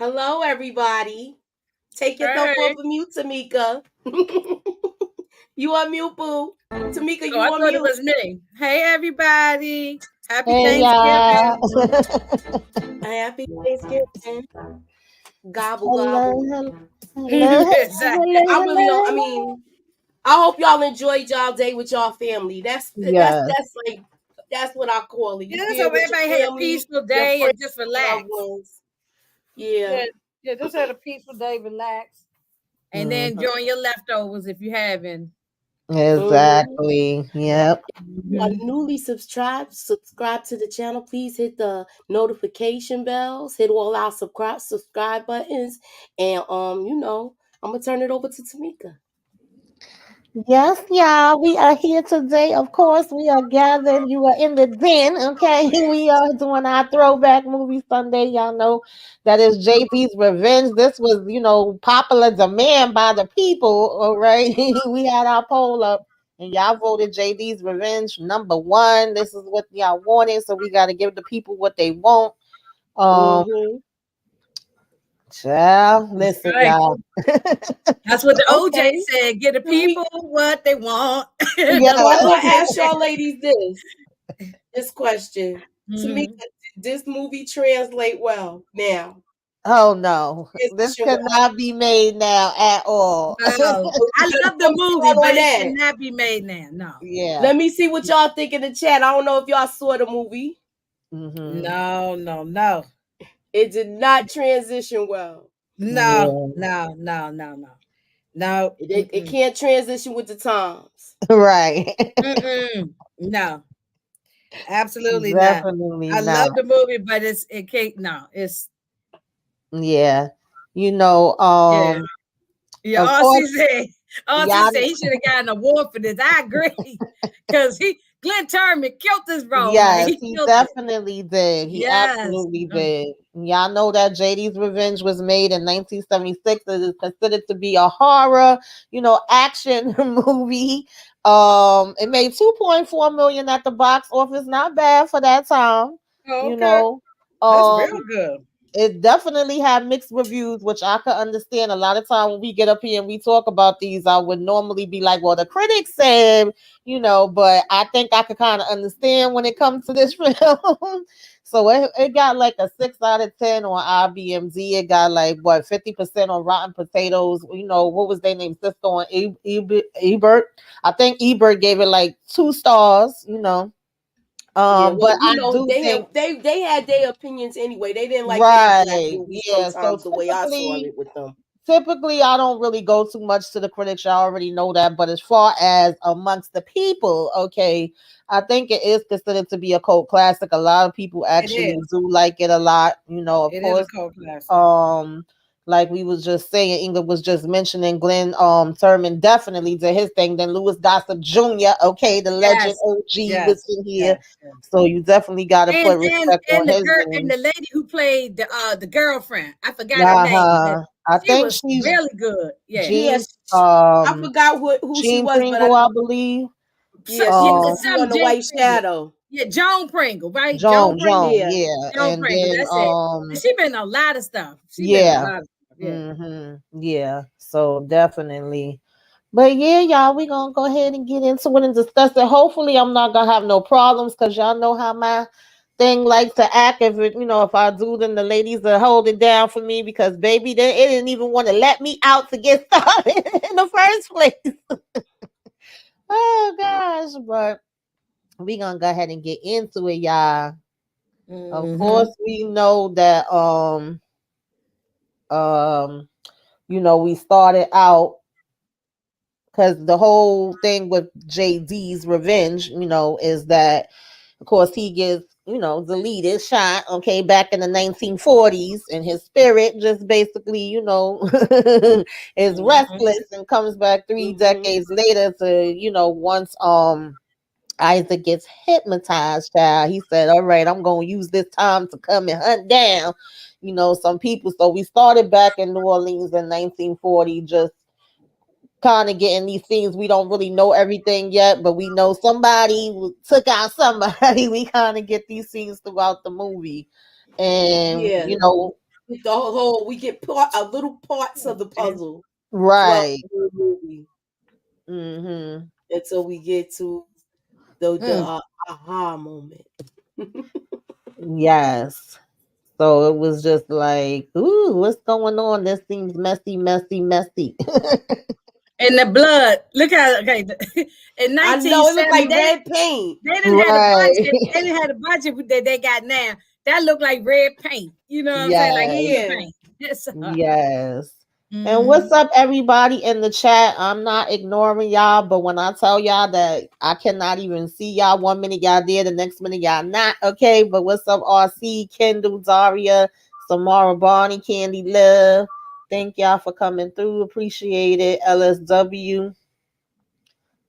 Hello, everybody. Take yourself Hey. off of mute, Tamika. You on mute, boo. Tamika, Oh, you I on thought it mute. was me. Hey, everybody. Happy Hey, Thanksgiving. y'all. Happy Thanksgiving. Gobble, Hello, gobble. hello, hello, Exactly. hello, I really don't, hello. I hope y'all enjoyed y'all day with y'all family. That's Yes, like that's what I call it. You Yeah, be so with your everybody had a family, peaceful your day friends, and just your loved relax. ones. Yeah. Yeah, yeah, just had a peaceful day, relax. And then mhm, enjoy your leftovers if you haven't. Mm-hmm. exactly. Yep. You are Mhm. newly subscribe to the channel, please hit the notification bells, hit all our subscribe buttons, and I'm gonna turn it over to Tamika. Yes, y'all. We are here today. Of course, we are gathered. You are in the den, okay? We are doing our throwback movie Sunday. Y'all know that is JP's Revenge. This was, popular demand by the people, all right? We had our poll up. And y'all voted JD's Revenge #1. This is what y'all wanted, so we got to give the people what they want. Um, Mm-hmm. Child, That's listen, right. y'all. That's what the OJ Okay. said. Get the Tamika, people what they want. Yeah. That's so what I'm gonna OJ ask said. y'all ladies this question. Tamika, Mhm. did this movie translate well now? Oh no, this Transition could well. not be made now at all. No, So I you gotta love the vote movie, smart but on it that. cannot be made now. No. Yeah. Let me see what y'all think in the chat. I don't know if y'all saw the movie. Hmm. No, no, no. It did not transition well. No, Yeah. no, no, no, no. No. It can't transition with the times. Right. No, absolutely not. Definitely I love not. the movie, but it can't. No, it's Yeah. You know, yeah, yeah. of RC course, said, RC y'all. said he should have gotten an award for this. I agree, because Glenn Turman killed this role, man. Yes, He he killed it. definitely did. He Yes. absolutely did. Y'all know that JD's Revenge was made in 1976. It is considered to be a horror, action movie. It made 2.4 million at the box office. Not bad for that time. You Okay, know. that's Um, real good. it definitely had mixed reviews, which I could understand. A lot of time when we get up here and we talk about these, I would normally be like, well, the critics said, but I think I could kind of understand when it comes to this film. So it got like a 6 out of 10 on IBMZ. It got like what 50% on Rotten Potatoes. What was their name? Sister on Ebert. I think Ebert gave it like 2 stars. Yeah, well, But I do they think have they had their opinions anyway. They didn't like their black right. movies Yeah. So sometimes the way I saw it with them. typically I don't really go too much to the critics. I already know that. But as far as amongst the people, okay, I think it is considered to be a cult classic. A lot of people It actually is. do like it a lot. Of It is a course. cult classic. Um, like we was just saying, Ingrid was just mentioning Glenn Turman definitely did his thing. Then Louis Gossett Jr., okay, the legend Yes, OG was yes, in here. yes, yes. So you definitely gotta And put and respect and on the his girl and name. the lady who played the girlfriend, I forgot her name, but Uh-huh. I she think was she's really good. Yeah, Jean Yes, I forgot who she Jean was, but Pringle, I believe. so, yeah, yeah, she was Um, it's she on some the Jane White Pringle. Shadow. Yeah, Joan Pringle, right? Joan Pringle. Joan, Yeah, yeah. Joan And Pringle. then That's it. And she been in a lot of stuff. She been in a yeah. lot of stuff. Yeah. Yeah. So definitely. But yeah, y'all, we gonna go ahead and get into it and discuss it. Hopefully I'm not gonna have no problems because y'all know how my thing likes to act. If I do, then the ladies will hold it down for me because baby, it didn't even want to let me out to get started in the first place. Oh gosh, but we gonna go ahead and get into it, y'all. Of course, Hmm. we know that um we started out because the whole thing with JD's Revenge, is that of course he gets deleted, shot, okay, back in the 1940s, and his spirit just basically is Hmm. restless and comes back three mm-hmm. decades later to once Isaac gets hypnotized, child. He said, all right, I'm going to use this time to come and hunt down, some people. So we started back in New Orleans in 1940, just kind of getting these things. We don't really know everything yet, but we know somebody took out somebody. We kind of get these scenes throughout the movie. And, Yeah. get the whole. We get little parts of the puzzle throughout Right. the whole movie Mm-hmm. until we get to the aha moment. Yes. So it was just like, ooh, what's going on? This seems messy, messy, messy. And the blood. Look how in I know it looked 1970 like red paint. they didn't have the Right. budget. They didn't have the budget that they got now. That looked like red paint. You know what I'm saying? Like here's Yes. the paint. Yes. And Mhm. what's up, everybody in the chat? I'm not ignoring y'all, but when I tell y'all that I cannot even see y'all, 1 minute y'all there, the next minute y'all not, okay? But what's up, RC, Kendall, Daria, Samara, Barney, Candy, Love? Thank y'all for coming through. Appreciate it. LSW.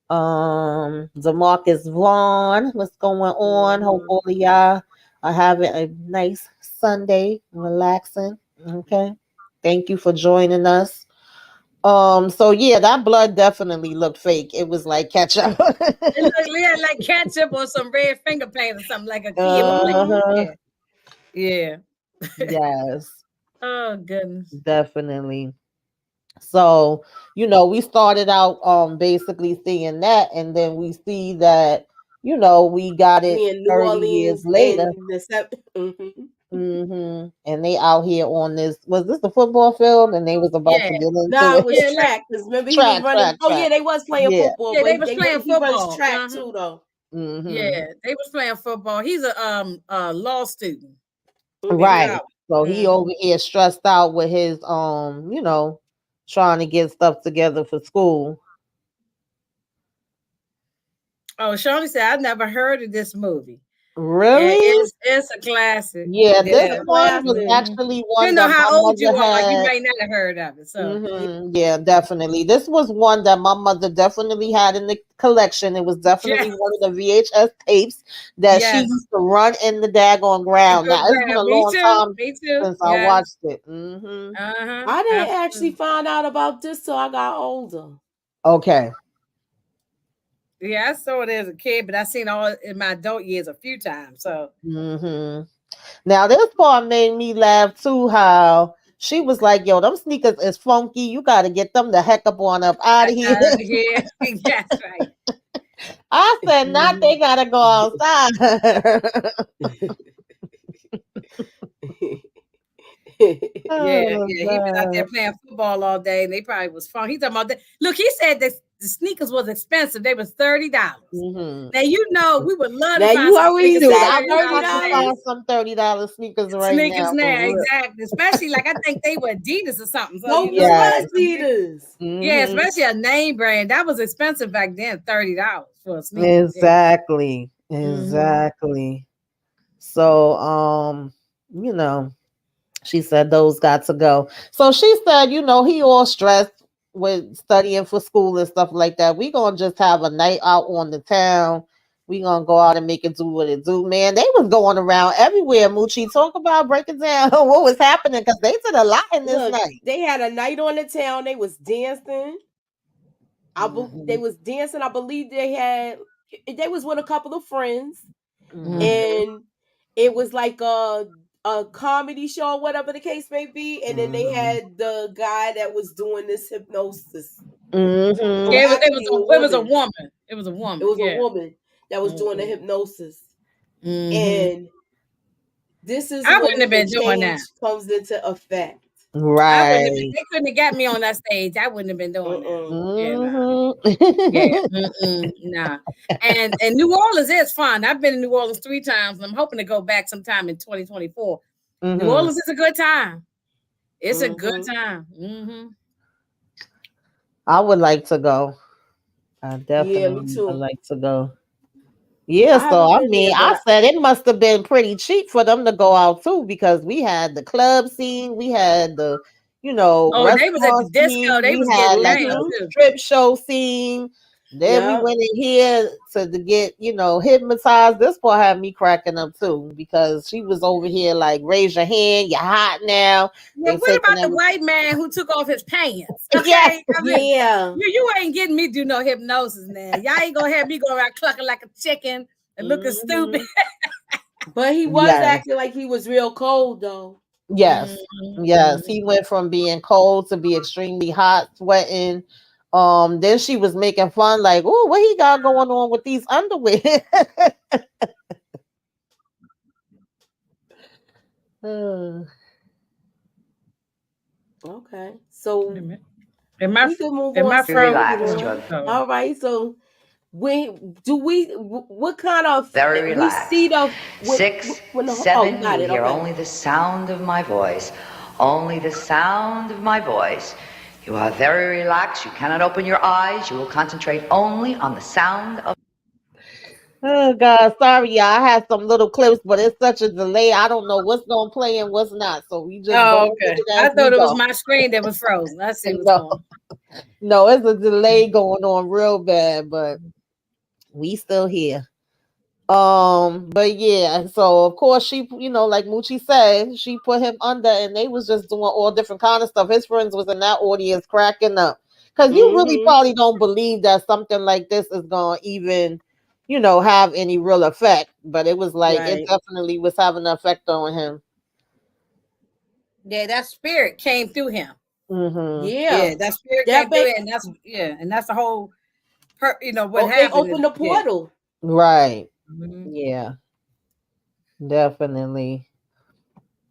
Demarcus Vaughn, what's going on? Hope all of y'all are having a nice Sunday, relaxing. Okay. Thank you for joining us. So yeah, that blood definitely looked fake. It was like ketchup. It looked like ketchup or some red finger paint or something like a kid. Uh-huh. Yeah. Yes, Oh goodness. definitely. So, we started out basically seeing that, and then we see that, we got it We in New 30 years Orleans later. in the And they out here on this. Was this the football field? And they was about to Yeah. get into No, it was it. track. Because remember he was running. Oh yeah, they was playing Yeah. football, Yeah, but they was playing he runs football. track too though. Yeah, they was playing football. He's a law student. Right. So he over here stressed out with his trying to get stuff together for school. Oh, Shawnee said I've never heard of this movie. Really? It's a classic. Yeah, this Yeah. one was actually one Depending on that my how old you mother are, you had. might not have heard of it. So Yeah, definitely. This was one that my mother definitely had in the collection. It was definitely one of the VHS tapes that she used to run in the daggone ground. Now it's been a long time since I watched it. I didn't actually find out about this till I got older. Okay. Yeah, I saw it as a kid, but I seen all in my adult years a few times. So now this part made me laugh too. How she was like, "Yo, them sneakers is funky. You got to get them the heck up out of here." Yeah, that's right. I said, "Not they gotta go outside." He was out there playing football all day, and they probably was fun. He talking about that. Look, he said that the sneakers was expensive. They was $30. Now we would love to find some sneakers. I would love to find some $30 sneakers right sneakers now. Exactly. Especially like I think they were Adidas or something. So no, was Adidas. Yeah, especially a name brand that was expensive back then. $30 for a sneaker. Exactly. So she said those got to go. So she said, he all stressed with studying for school and stuff like that. We gonna just have a night out on the town. We gonna go out and make it do what it do, man. They was going around everywhere. Moochie, talk about breaking down what was happening because they did a lot in this night. They had a night on the town. They was dancing. They was dancing. I believe they was with a couple of friends, and it was like a comedy show, whatever the case may be. And then they had the guy that was doing this hypnosis. Yeah, it was a woman. It was a woman. It was a woman that was doing the hypnosis. And this is I when wouldn't have been the doing that. change comes into effect. Right. They couldn't have got me on that stage. I wouldn't have been doing that. Nah. And New Orleans is fun. I've been in New Orleans 3 times, and I'm hoping to go back sometime in 2024. New Orleans is a good time. It's a good time. I would like to go. I definitely would like to go. Yeah, so I mean, I said it must have been pretty cheap for them to go out too, because we had the club scene, we had the, they was at the disco, scene, they was had getting like down a strip show scene. Then we went in here to get, hypnotized. This part had me cracking up too, because she was over here like, raise your hand, you're hot now. Yeah, what about the white man who took off his pants? Okay, yes. I mean, you ain't getting me do no hypnosis now. Y'all ain't gonna have me go around clucking like a chicken and looking stupid. But he was acting like he was real cold though. Yes. Yes. He went from being cold to be extremely hot, sweating. Then she was making fun, like, oh, what he got going on with these underwear? Uh, Okay. So Am I we can move am on I slowly frozen? Relaxed. You then. are All right. So what kind of very we relaxed. see the Six, when the oh, you seven, got you it. hear Okay. only the sound of my voice. Only the sound of my voice. You are very relaxed. You cannot open your eyes. You will concentrate only on the sound of. oh God, sorry, y'all. I had some little clips, but it's such a delay. I don't know what's gonna play and what's not. So we just go Oh, with okay. it as I we thought it was go. my screen that was frozen. I see what's No, going on. no, it's a delay going on real bad, but we still here. But yeah, so of course she, like Moochie said, she put him under, and they was just doing all different kind of stuff. His friends was in that audience cracking up, because you really Mm-hmm. probably don't believe that something like this is gonna even, have any real effect. But it was like it Right. definitely was having an effect on him. Yeah, that spirit came through him. Mm-hmm. Yeah. Yeah, that spirit That came through ba- it, and that's the whole what oh, they happened is opened the portal. Right. Mhm. Yeah. Definitely.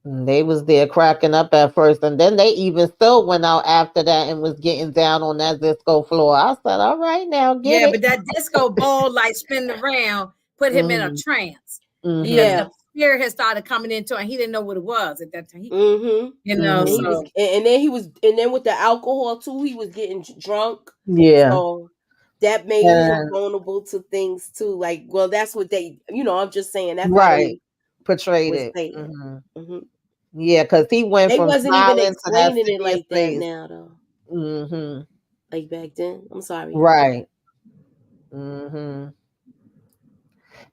They was there cracking up at first, and then they even still went out after that and was getting down on that disco floor. I said, "All right, now get Yeah, it." but that disco ball like spinning around put him in a Mm-hmm. trance because Mm-hmm. Yeah. the spirit had started coming into it and he didn't know what it was at that time. Mm-hmm. And he Mm-hmm. was So and then with the alcohol too, he was getting drunk. Yeah, So that made him and vulnerable to things too. Like, well, that's what I'm just saying that's how right, they portrayed was it. saying. Mm-hmm. Hmm. Yeah, because he went They from wasn't even smiling to that explaining it serious like that face. now though. Mm-hmm. Like back then. I'm sorry. Right. Mm-hmm.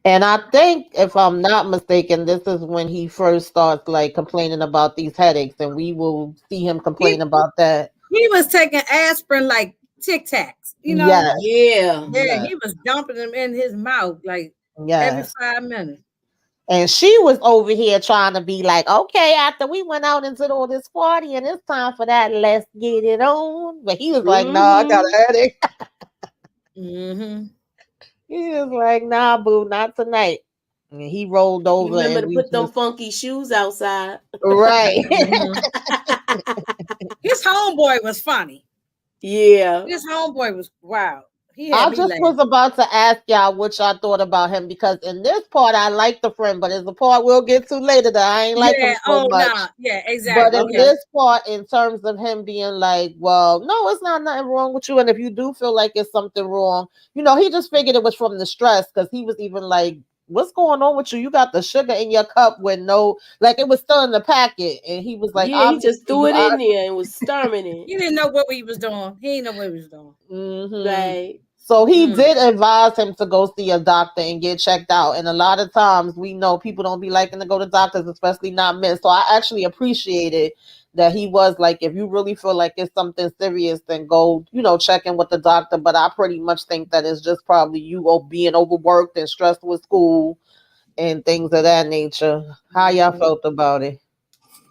And I think, if I'm not mistaken, this is when he first starts like complaining about these headaches, and we will see him complain he about that. he was taking aspirin like Tic Tacs, Yes, Yeah. Yeah, yes, he was dumping them in his mouth like every yes. 5 minutes. And she was over here trying to be like, okay, after we went out and did all this party and it's time for that, let's get it on. But he was like, nah, I got Mm-hmm. a headache. Mm-hmm. He was like, nah, boo, not tonight. And he rolled You over remember and to we put them just, funky shoes outside. right. Mm-hmm. His homeboy was funny. Yeah. His homeboy was wow. He had I me just was laughing. about to ask y'all what y'all thought about him, because in this part I like the friend, but it's the part we'll get to later that I ain't like him Yeah. so Oh much. nah. Yeah. But Exactly. in Yeah. Okay. this part, in terms of him being like, well, no, it's not nothing wrong with you. And if you do feel like it's something wrong, he just figured it was from the stress, because he was even like, what's going on with you? You got the sugar in your cup with no, like it was still in the packet. And he was like, Yeah, he obviously just threw you it are. in there and was stirring it. He didn't know what he was doing. He didn't know what he was doing. Mm-hmm. Right. So he Mm. did advise him to go see a doctor and get checked out. And a lot of times we know people don't be liking to go to doctors, especially not men. So I actually appreciated that he was like, if you really feel like it's something serious, then go, check in with the doctor. But I pretty much think that it's just probably you being overworked and stressed with school and things of that nature. How y'all Mm-hmm. felt about it?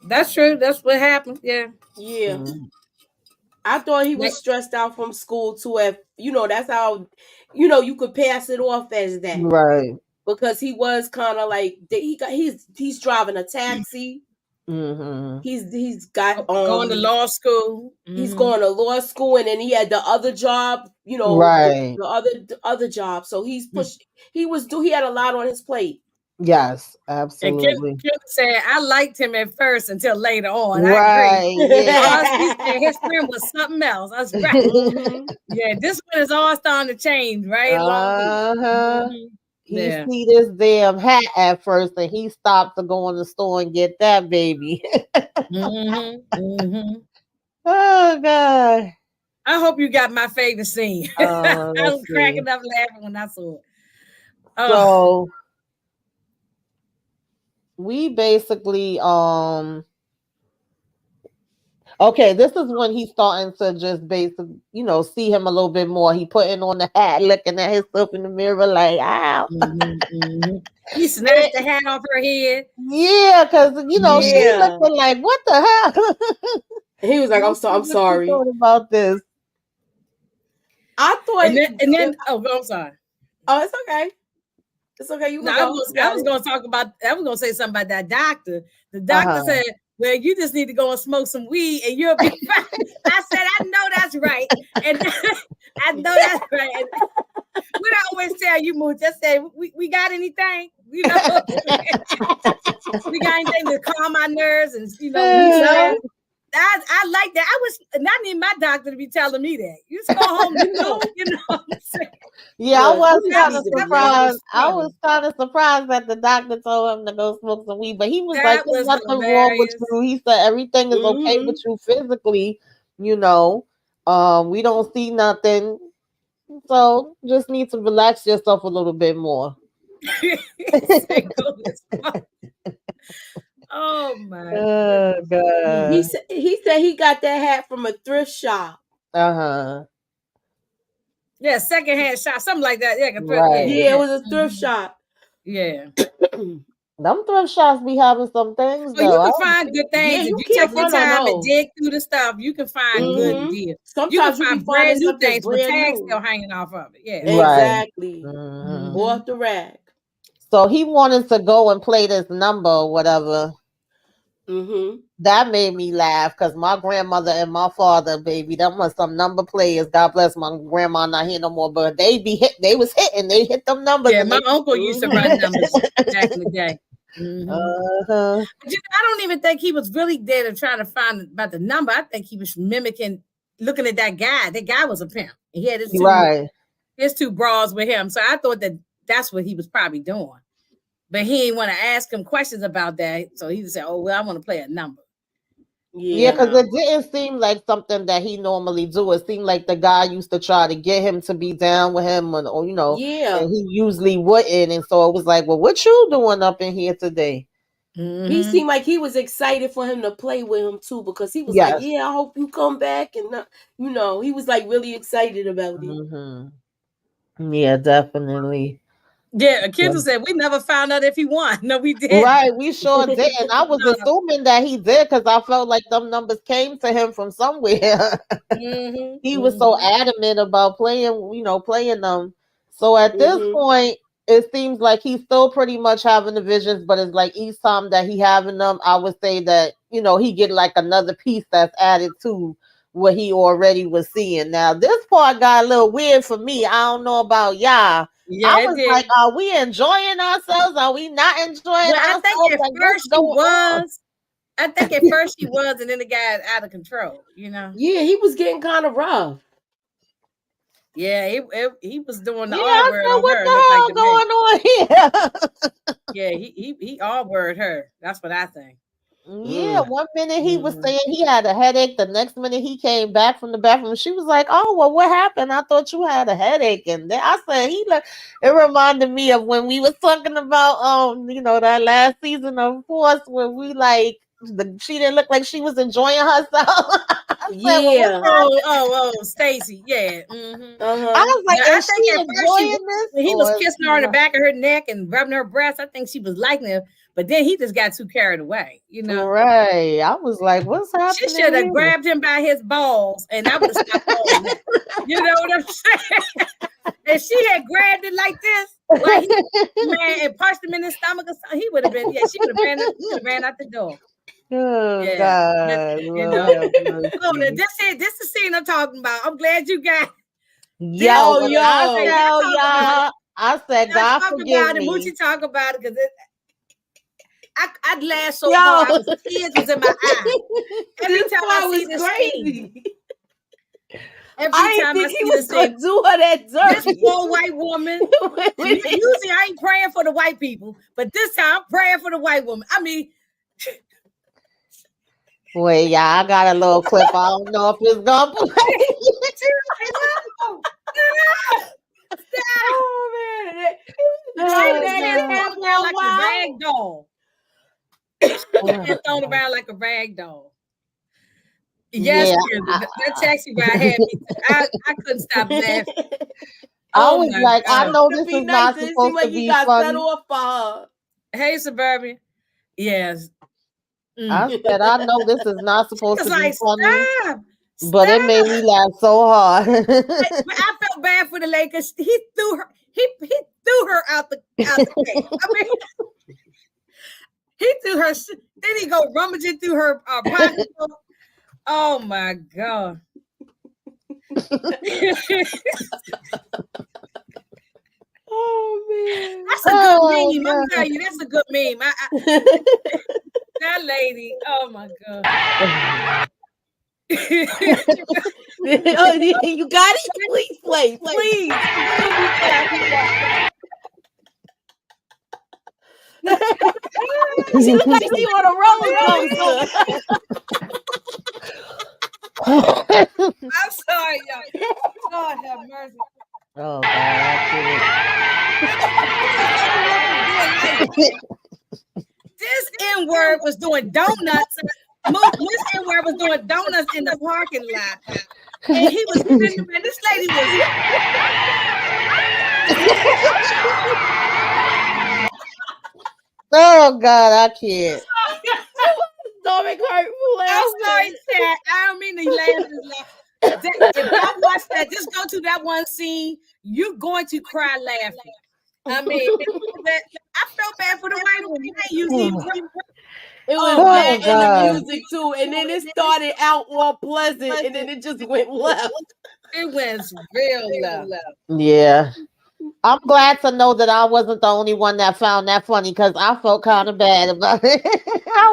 That's true. That's what happened. Yeah. Yeah. Mm, I thought he Like, was stressed out from school too. If that's how you could pass it off as that right. because he was kind of like he's driving a taxi. Mm-hmm. He's got going to law school. he's Mm-hmm. going to law school and then he had the other job. Right. The other job. So he had a lot on his plate. Yes, And Kim, absolutely. Kim said, I liked him at first until later on. I agree. Right. Yeah. He said his friend was something else. That's right. Hmm. Yeah, this one is all starting to change right along with. Uh-huh. Mhm. He Yeah. see this damn hat at first and he stopped to go in the store and get that baby. Mm-hmm. Mm-hmm. Oh God. I hope you got my favorite scene. I Let's was see. cracking up laughing when I saw it. Oh, So we basically Okay, this is when he's starting to just basically, see him a little bit more. He putting on the hat, looking at himself in the mirror, like, ow. He snatched the hat off her head. Yeah, because she looking like, what the hell? He was like, I'm What sorry. you thought about this? I thought, and then I'm sorry. Oh, it's okay. It's okay. You can I go. was going to say something about that doctor. The doctor said, well, you just need to go and smoke some weed and you'll be fine. I said, I know that's right. And I know that's right. And we don't always tell you, Moo, just say, we got anything? We got anything to calm my nerves and, I like that. I was not need my doctor to be telling me that. You just go home, you know what I'm saying? Yeah, I was kind of surprised. I was kind of surprised that the doctor told him to go smoke some weed, but he was like, "There's nothing wrong with you." He said everything is okay with you physically. We don't see nothing, so just need to relax yourself a little bit more. Oh my God. He said he got that hat from a thrift shop. Yeah, secondhand shop, something like that. Yeah, right. Yeah, it was a thrift shop. Yeah. Them thrift shops be having some things though. You can find good things. Yeah, if you take your time and dig through the stuff, you can find good deals. Sometimes you can find brand new things with tags still hanging off of it. Yeah. Exactly. Right. Off the rack. So he wanted to go and play this number or whatever. That made me laugh because my grandmother and my father, baby, them was some number players. God bless my grandma, not here no more, but they was hitting. They hit them numbers. Yeah, my uncle used to run numbers back in the day. But I don't even think he was really there to try to find about the number. I think he was mimicking, looking at that guy. That guy was a pimp. He had his two bras with him. So I thought that's what he was probably doing. But he didn't want to ask him questions about that. So he just said, oh, well, I want to play a number. Yeah, because it didn't seem like something that he normally do. It seemed like the guy used to try to get him to be down with him, and he usually wouldn't. And so it was like, well, what you doing up in here today? He seemed like he was excited for him to play with him too, because he was like, yeah, I hope you come back. And, he was like really excited about it. Yeah, definitely. Yeah, Kendall said we never found out if he won. No, we didn't. Right, we sure didn't. I was assuming that he did because I felt like them numbers came to him from somewhere. He was so adamant about playing them. So at this point, it seems like he's still pretty much having the visions, but it's like each time that he having them, I would say that he get like another piece that's added to what he already was seeing. Now this part got a little weird for me. I don't know about y'all. Yeah, I was like, are we enjoying ourselves? Are we not enjoying ourselves? I think at first he was. I think at first he was, and then the guy out of control, Yeah, he was getting kind of rough. Yeah, he was doing the R word on what her. the hell going on here? Yeah, he R word her. That's what I think. Yeah, one minute he was saying he had a headache. The next minute he came back from the bathroom. She was like, "Oh, well, what happened? I thought you had a headache." And then I said, it reminded me of when we was talking about, that last season of Force where we she didn't look like she was enjoying herself. Stacey. Yeah. I was like, I think at first he was kissing her on the back of her neck and rubbing her breast. I think she was liking him. But then he just got too carried away, Right. I was like, what's happening? She should have grabbed him by his balls and I would have stopped all that. You know what I'm saying? If she had grabbed it like this, and punched him in his stomach or something, he would have been, she would have ran out the door. Oh, God. This is the scene I'm talking about. I'm glad you got y'all. I said, God forgive me. Moochie talk about it because I'd laugh so hard. Tears was in my eyes. Every time I see this crazy. I didn't think he was going to do her that dirt. This poor white woman. Usually I ain't praying for the white people, but this time I'm praying for the white woman. I mean... Wait, I got a little clip. I don't know if it's going to play. Oh, man. Thrown around like a rag doll. Thrown around like a rag doll. Yes, Yeah, that taxi ride had me. I couldn't stop laughing. I Oh was my like, I God. know To this be is nice, not it seemed supposed like to he be got set funny. off for her. Hey, Suburban. Yes. I said, I know this is not supposed It's to be like, funny, stop. but it made me laugh so hard. I felt bad for the lady because he threw her. He threw her out the cake. I mean, he threw her. Then he go rummaging through her pocketbook. Oh my God. Oh man. That's a good meme. I'm telling you, that's a good meme. That lady. Oh my God. Oh, you got it? Please play. Please. She looked like she on a roller coaster. I'm sorry, y'all. God have mercy. Oh God, This N-word was doing donuts. This N-word was doing donuts in the parking lot. And he was giving them, and this lady was. oh God, I can't. Stomach hurt for I'm sorry, Chad. I don't mean to laugh. If y'all watch that, just go to that one scene. You're going to cry laughing. I mean, I felt bad for the white woman. I usually. It was that and the music too, and then it started out all pleasant, and then it just went left. It went real low. Yeah. I'm glad to know that I wasn't the only one that found that funny because I felt kind of bad about it. I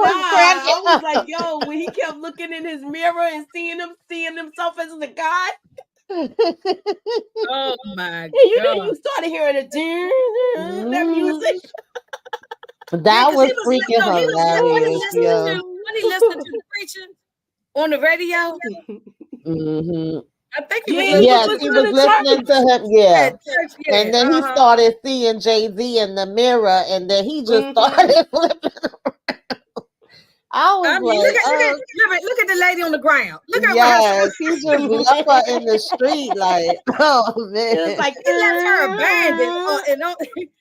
was like, yo, when he kept looking in his mirror and seeing himself as the guy. Oh my God. You started hearing that music. That was freaking hilarious. When he listened to the preacher on the radio. Mm-hmm. I think he was he was listening to him. Yeah. And then he started seeing Jay-Z in the mirror, and then he just started flipping around. I was look at the lady on the ground. Look at her. He just left her in the street, like, oh man. It was like he left her abandoned.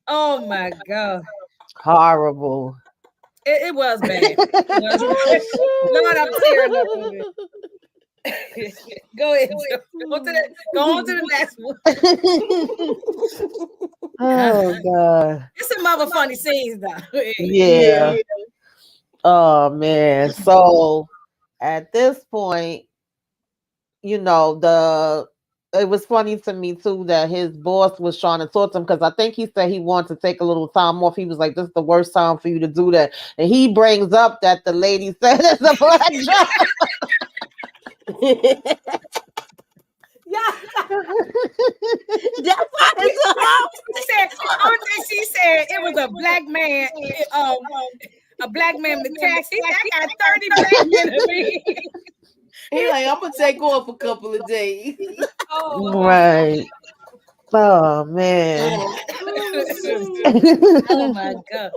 Oh my God. Horrible. It was bad. Lord, I'm tearing up over it. Go ahead. Go on to the next one. Oh God. It's some other funny scenes though. Yeah. Oh man. So at this point, it was funny to me too that his boss was trying to talk to him because I think he said he wanted to take a little time off. He was like, "This is the worst time for you to do that." And he brings up that the lady said it's a black job. That's why she said it was a black man. A black man in the taxi. I got 30 black men to me. He like, I'm gonna take off a couple of days. Right. Oh man. Oh my God.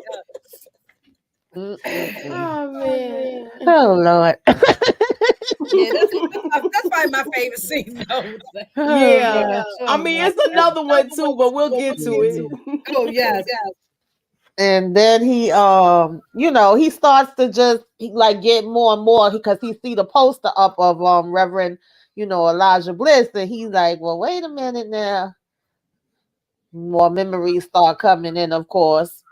Oh man. Oh Lord. Yeah, that's probably my favorite scene though. Yeah. I mean, it's another one too, but we'll get to it. Oh yes. And then he he starts to just get more and more because he see the poster up of Reverend Elijah Bliss, and he's like, well, wait a minute now. More memories start coming in, of course.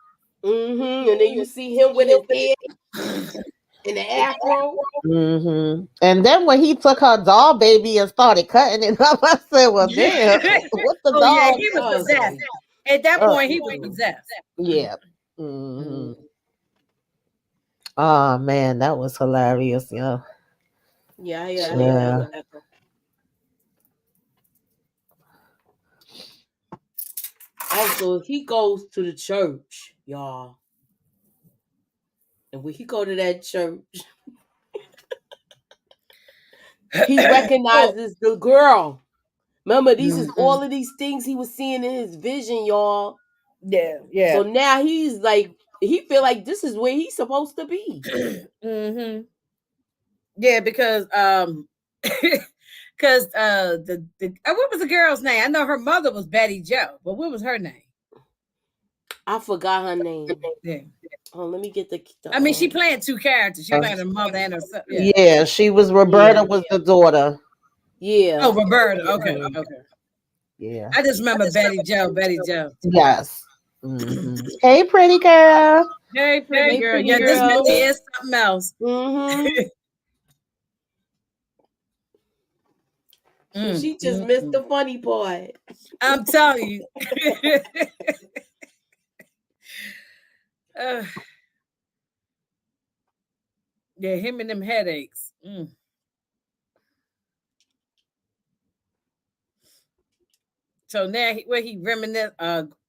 And then you see him with his head in the afro. And then when he took her doll baby and started cutting it up, I said, well, damn, what the doll? Yeah, he was possessed. At that point, he was possessed. Yeah. Oh man, that was hilarious, Yeah. Also, he goes to the church, y'all. And when he go to that church, he recognizes the girl. Remember, these is all of these things he was seeing in his vision, y'all. Yeah. So now he's like, he feel like this is where he's supposed to be. Yeah, because because the what was the girl's name? I know her mother was Betty Joe, but what was her name? I forgot her name. Yeah. Oh, let me get the I mean, she playing two characters. She playing her mother and her son. Yeah, she was Roberta was the daughter. Yeah. Oh, Roberta. Okay. Yeah. I just remember Betty Joe. Betty Joe. Yes. Mm-hmm. Hey, pretty girl. Hey, pretty girl. pretty Yeah, this girl. Mindy is something else. She just missed the funny part. I'm telling you. Yeah, him and them headaches. So now he reminisce.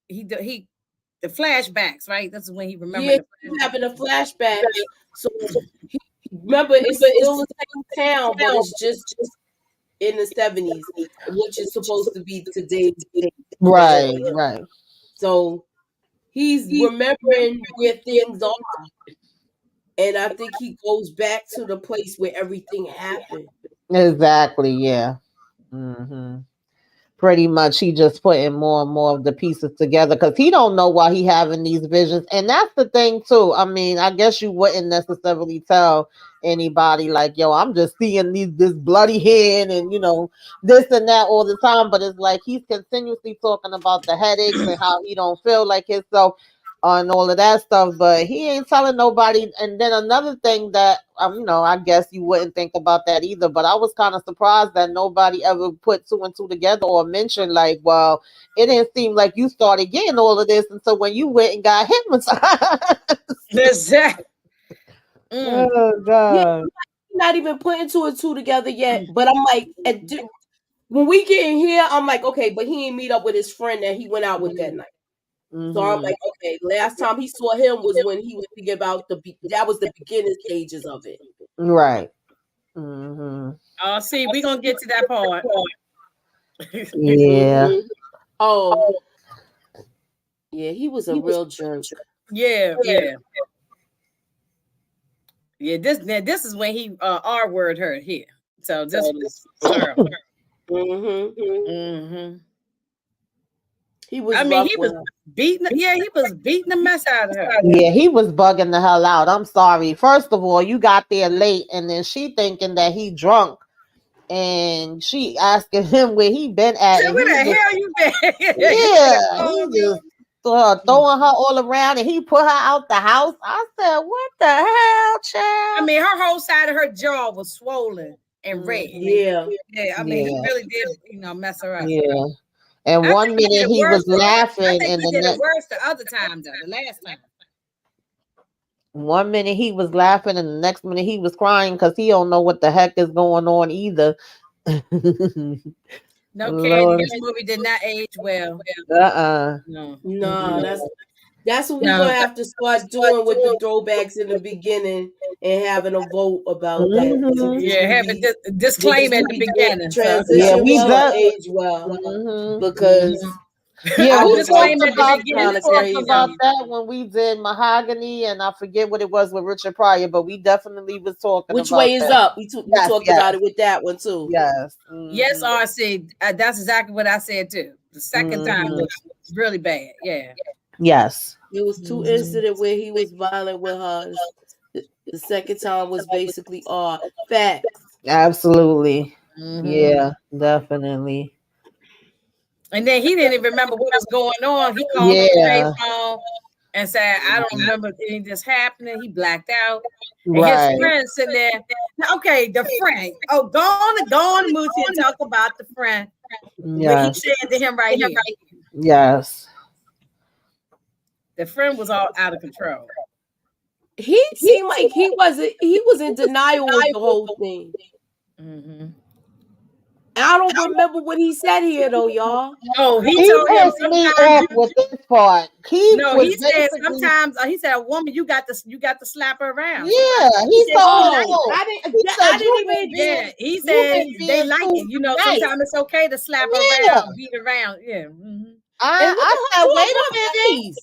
He the flashbacks, right? That's when he remembered. Yeah, he's having a flashback. So remember, it's still the same town, but it's just in the 70s, which is supposed to be today's day. Right. So he's remembering where things are. And I think he goes back to the place where everything happened. Exactly, yeah. Mm-hmm. Pretty much he just putting more and more of the pieces together because he don't know why he having these visions. And that's the thing too. I mean, I guess you wouldn't necessarily tell anybody like, yo, I'm just seeing this bloody head and this and that all the time. But it's like he's continuously talking about the headaches and how he don't feel like himself and all of that stuff, but he ain't telling nobody. And then another thing that I guess you wouldn't think about that either, but I was kind of surprised that nobody ever put two and two together or mentioned like, well, it didn't seem like you started getting all of this until when you went and got hypnotized. Exactly. Oh God. Yeah, not even putting two and two together yet. But I'm like, when we get in here, I'm like, okay, but he ain't meet up with his friend that he went out with that night. So I'm like, okay, last time he saw him was when he was thinking about that was the beginning stages of it. Right. Oh, see, we're going to get to that part. Yeah. Oh. Yeah, he was a real jerk. Yeah. Yeah, this is when he R-word her here. So this was terrible. He was. I mean, he was beating. Yeah, he was beating the mess out of her. Yeah, he was bugging the hell out. I'm sorry. First of all, you got there late, and then she thinking that he drunk, and she asking him where he been at. So where the hell you been? Yeah, he just throwing her all around, and he put her out the house. I said, "What the hell, child?" I mean, her whole side of her jaw was swollen and red. Yeah. I mean, he really did, mess her up. Yeah. And one minute he was laughing, I think and he did it worse the other time, though. The last time. One minute he was laughing, and the next minute he was crying because he don't know what the heck is going on either. No, Candy, this movie did not age well. No, that's what we're gonna have to start doing with the throwbacks in the beginning and having a vote about that. Yeah, having disclaimer at the beginning. Transition will age well because yeah, we talked about that when we did Mahogany, and I forget what it was with Richard Pryor, but we definitely was talking. Which about way is that. up? We talked about it with that one too. Yes, yes, RC. That's exactly what I said too. The second time was really bad. Yeah. Yes. It was two incidents where he was violent with her. The second time was basically facts. Absolutely. Yeah, definitely. And then he didn't even remember what was going on. He called the phone and said, "I don't remember any of this happening." He blacked out. And his friend sitting there. Okay, the friend. Oh, go on, Moochie, and talk about the friend. What he said to him right here. Yes. The friend was all out of control. He seemed like he was in denial with the whole thing. And I don't remember what he said here though, y'all. Oh, he told him me off with this part. He said sometimes he said, "A woman, you got to slap her around." Yeah, he told him. He said they like it. Sometimes it's okay to slap her around, beat around. Yeah. I said, wait a minute.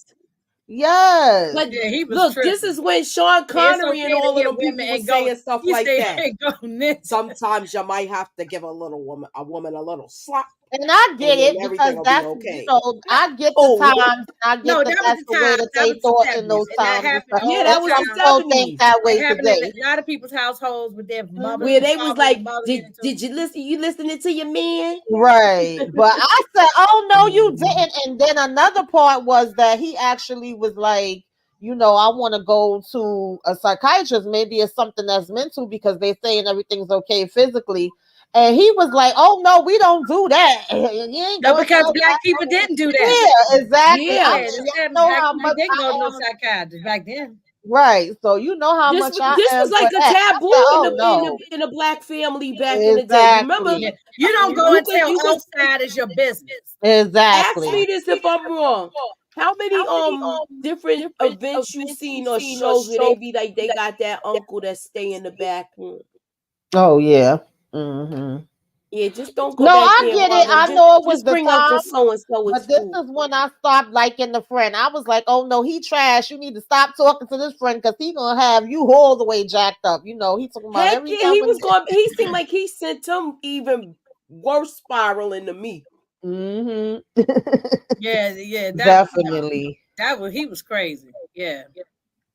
Yes. But Yeah, he was look, tripping. this is when Sean Yeah, it's Connery okay and to all of get them women people was and go. saying stuff He like said, that. "Hey, go ninja." Sometimes you might have to give a woman a little slap. And I get And then it because everything will be that's okay. I get the Oh, times. I get No, that that was that's the the way time. that That they was the thought in 70s, those and that times and happened stuff. yeah, all the that And was the some time. still think 70s. that way It happened today. in a lot of people's households with their mothers. Where and they was fathers and like, mothers did into it. did you listen? You listening to your man? Right. But I said, oh, no, you didn't. And then another part was that he actually was like, I want to go to a psychiatrist. Maybe it's something that's mental because they're saying everything's okay physically. And he was like, oh, no, we don't do that. You ain't No, going to because no black people didn't do that. Yeah, exactly. Yeah. I Yeah, mean, the know black how people much didn't go to I no am. psychiatrist back then. Right. So you know how This much I this am was for like a that. I taboo said, in oh, the no. in a black family back in the day. You remember? Exactly. Yeah, you don't go and tell You could outside is your business. ask Exactly. me this if I'm wrong. How many different events you seen or shows where they be like they got that uncle that stay in the back room? Oh, yeah. Hmm. Yeah, just don't go No, back I there and get it. bother them. I know it was Just the bring Uncle time, so and so. It's but this cool. is when I stopped liking the friend. I was like, oh, no, he trash. You need to stop talking to this friend because he going to have you all the way jacked up. He talking about Heck every yeah, time he when was going. He seemed like he sent him even worse spiraling to me. Hmm. Yeah, Definitely. he was crazy. Yeah.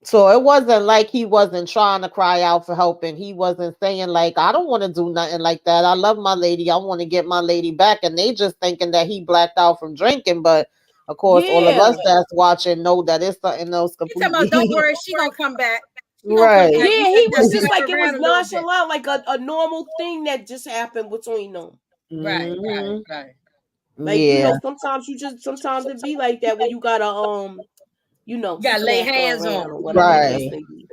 So it wasn't like he wasn't trying to cry out for help, and he wasn't saying like, I don't want to do nothing like that. I love my lady. I want to get my lady back. And they just thinking that he blacked out from drinking. But of course, all of Yeah, us that's watching know that it's something else He talking about, completely. don't worry, she gonna come back. She gonna come Right. back. yeah, You he was just just mess like it was around a little bit. nonchalant, like a normal thing that just happened between them. Right. Mhm. Like Yeah. sometimes it be like that when you gotta You gotta lay smack her hands on around him. or whatever the case Right. may be.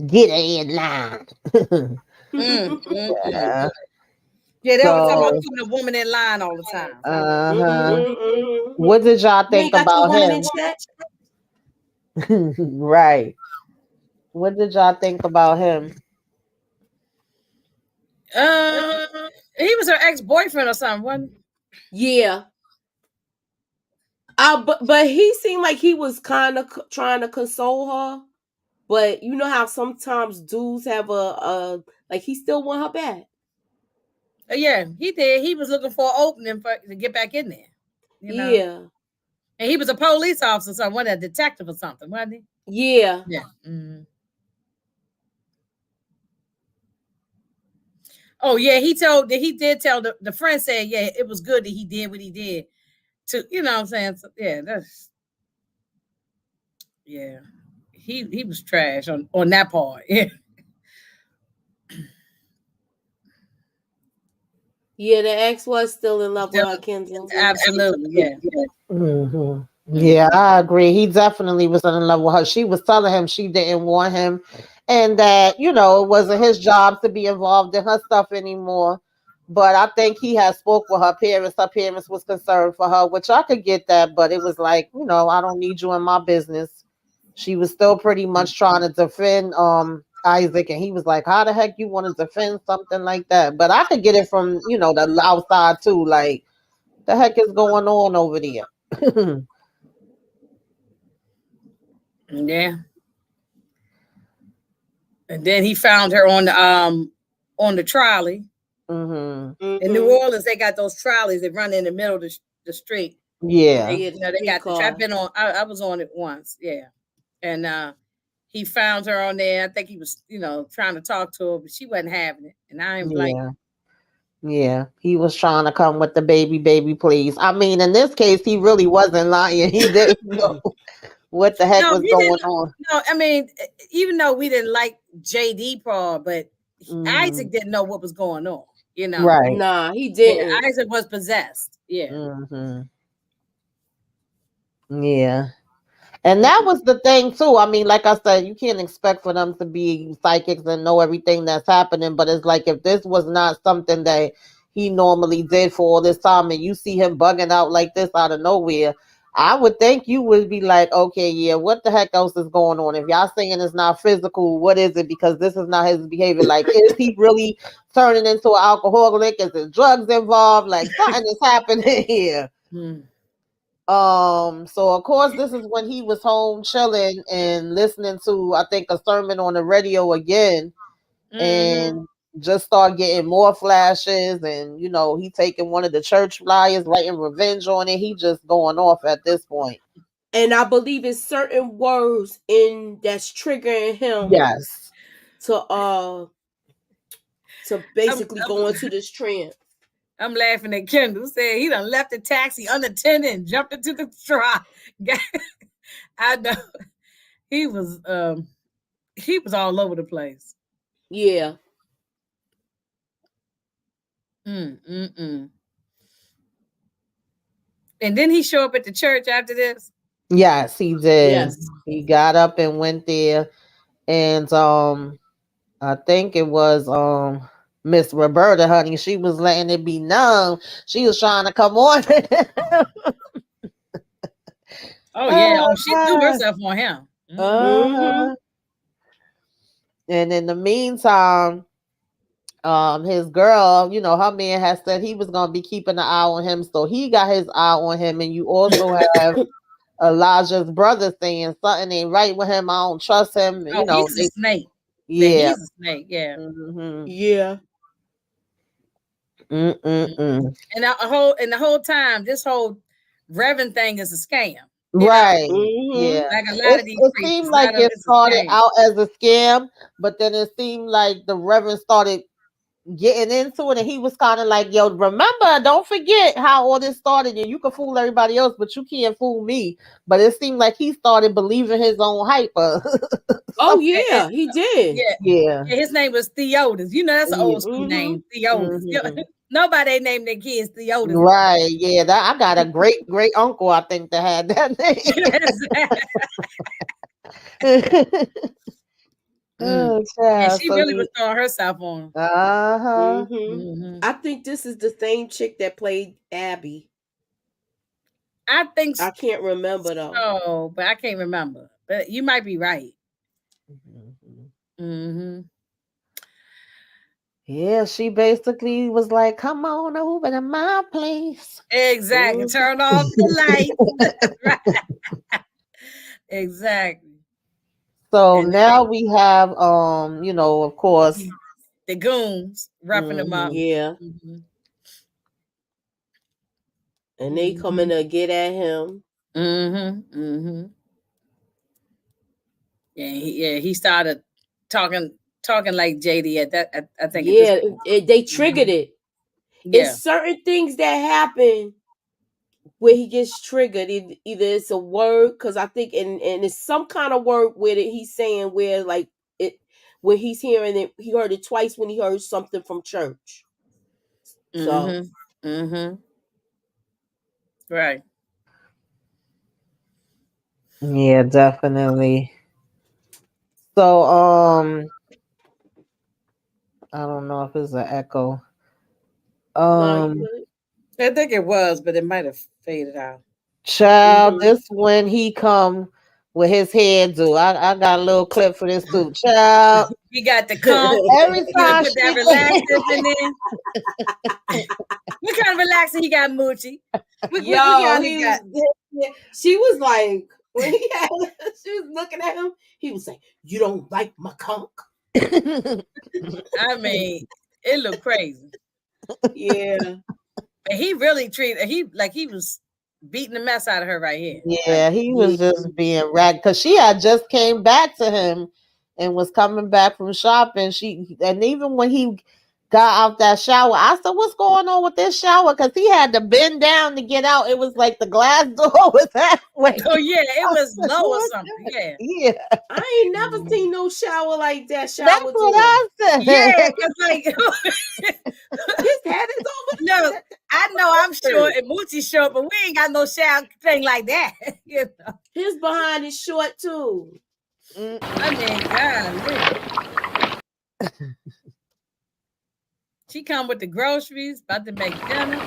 Get in line. Yeah. Yeah, they always talk about So, keeping a woman in line all the time. what did y'all You ain't think got your about woman him? in check. Right. What did y'all think about him? He was her ex-boyfriend or something, wasn't Yeah. But he seemed like he was kind of trying to console her. But you know how sometimes dudes have a like he still want her back. he? Yeah, he did. He was looking for an opening to get back in there. Yeah. And he was a police officer, so wasn't a detective or something, wasn't he? Yeah. Yeah. Mm-hmm. Oh yeah, he did tell the friend said, yeah, it was good that he did what he did. To what I'm saying? So, yeah, he was trash on that part. Yeah. Yeah, the ex was still in love with her, Kenzo. Absolutely, yeah. Mm-hmm. Yeah, I agree. He definitely was in love with her. She was telling him she didn't want him and that, it wasn't his job to be involved in her stuff anymore. But I think he had spoke with her parents. Her parents was concerned for her, which I could get that, but it was like, I don't need you in my business. She was still pretty much trying to defend Isaac, and he was like, how the heck you want to defend something like that? But I could get it from, the outside too, like the heck is going on over there? Yeah. And then he found her on the trolley. Mm-hmm. In New Orleans, they got those trolleys that run in the middle of the street. Yeah. They got the trap in on. I was on it once. Yeah. And he found her on there. I think he was, trying to talk to her, but she wasn't having it. And I ain't like, yeah, he was trying to come with the baby, please. I mean, in this case, he really wasn't lying. He didn't know what the heck was going on. No, I mean, even though we didn't like JD part, but Isaac didn't know what was going on. Right? Nah, he didn't. Yeah, Isaac was possessed. Yeah. Yeah. And that was the thing too. I mean, like I said, you can't expect for them to be psychics and know everything that's happening. But it's like if this was not something that he normally did for all this time, and you see him bugging out like this out of nowhere, I would think you would be like, okay, yeah, what the heck else is going on? If y'all saying it's not physical, what is it? Because this is not his behavior. Like, is he really turning into an alcoholic? Is there drugs involved? Like, something is happening here. So of course this is when he was home chilling and listening to, I think, a sermon on the radio again, and just start getting more flashes, and he taking one of the church flyers, writing revenge on it. He just going off at this point. And I believe it's certain words in that's triggering him Yes. to basically go into this trance. I'm laughing at Kendall saying he done left the taxi unattended and jumped into the truck. I know he was all over the place. Yeah. And then he show up at the church after this. Yes, he did. Yes. He got up and went there, and I think it was Miss Roberta, honey. She was letting it be known she was trying to come on. Oh yeah, she threw herself on him. And in the meantime, his girl, her man has said he was gonna be keeping an eye on him, so he got his eye on him. And you also have Elijah's brother saying something ain't right with him. I don't trust him. He's a snake. Yeah, he's a snake. Yeah. Yeah. And the whole time, this whole Reverend thing is a scam. Right. Yeah. Like a lot of these it seemed like it started out as a scam, but then it seemed like the Reverend started getting into it, and he was kind of like, yo, remember, don't forget how all this started, and you can fool everybody else, but you can't fool me. But it seemed like he started believing his own hype. Oh yeah, he did. Yeah. His name was Theodas. That's an old school name, Theodas. Nobody named their kids Theodas. Right. Yeah. I got a great uncle, I think, that had that name. And she really was throwing herself on. I think this is the same chick that played Abby. I think I can't remember though. Oh, but I can't remember. But you might be right. Yeah, she basically was like, "Come on over to my place." Exactly. Turn off the lights. Exactly. So now we have, of course, the goons roughing them up. Yeah. And they coming to get at him. Yeah, he started talking like JD at that. I think. Yeah, they triggered it. Yeah. It's certain things that happen where he gets triggered. Either it's a word, because I think, and it's some kind of word where he's saying where like it, where he's hearing it. He heard it twice when he heard something from church. So. Right. Yeah, definitely. So, I don't know if it's an echo. I think it was, but it might have faded out. Child, this when he come with his hairdo. I got a little clip for this too. Child, he got the comb. Every time put that relaxer in there. What kind of relaxer he got, Moochie? She was like, when she was looking at him, he was like, "You don't like my conch?" I mean, it looked crazy. Yeah. And he really treated he was beating the mess out of her right here. Yeah, he was just being ragged because she had just came back to him and was coming back from shopping. And even when he got out that shower, I said, "What's going on with this shower?" Because he had to bend down to get out. It was like the glass door was halfway. Oh yeah, it was low or something. Yeah. I ain't never seen no shower like that. That's what I said. Yeah, because like his head is over. No, I know I'm short and Mootie's short, but we ain't got no shower thing like that. His behind is short too. I mean, God. She come with the groceries, about to make dinner.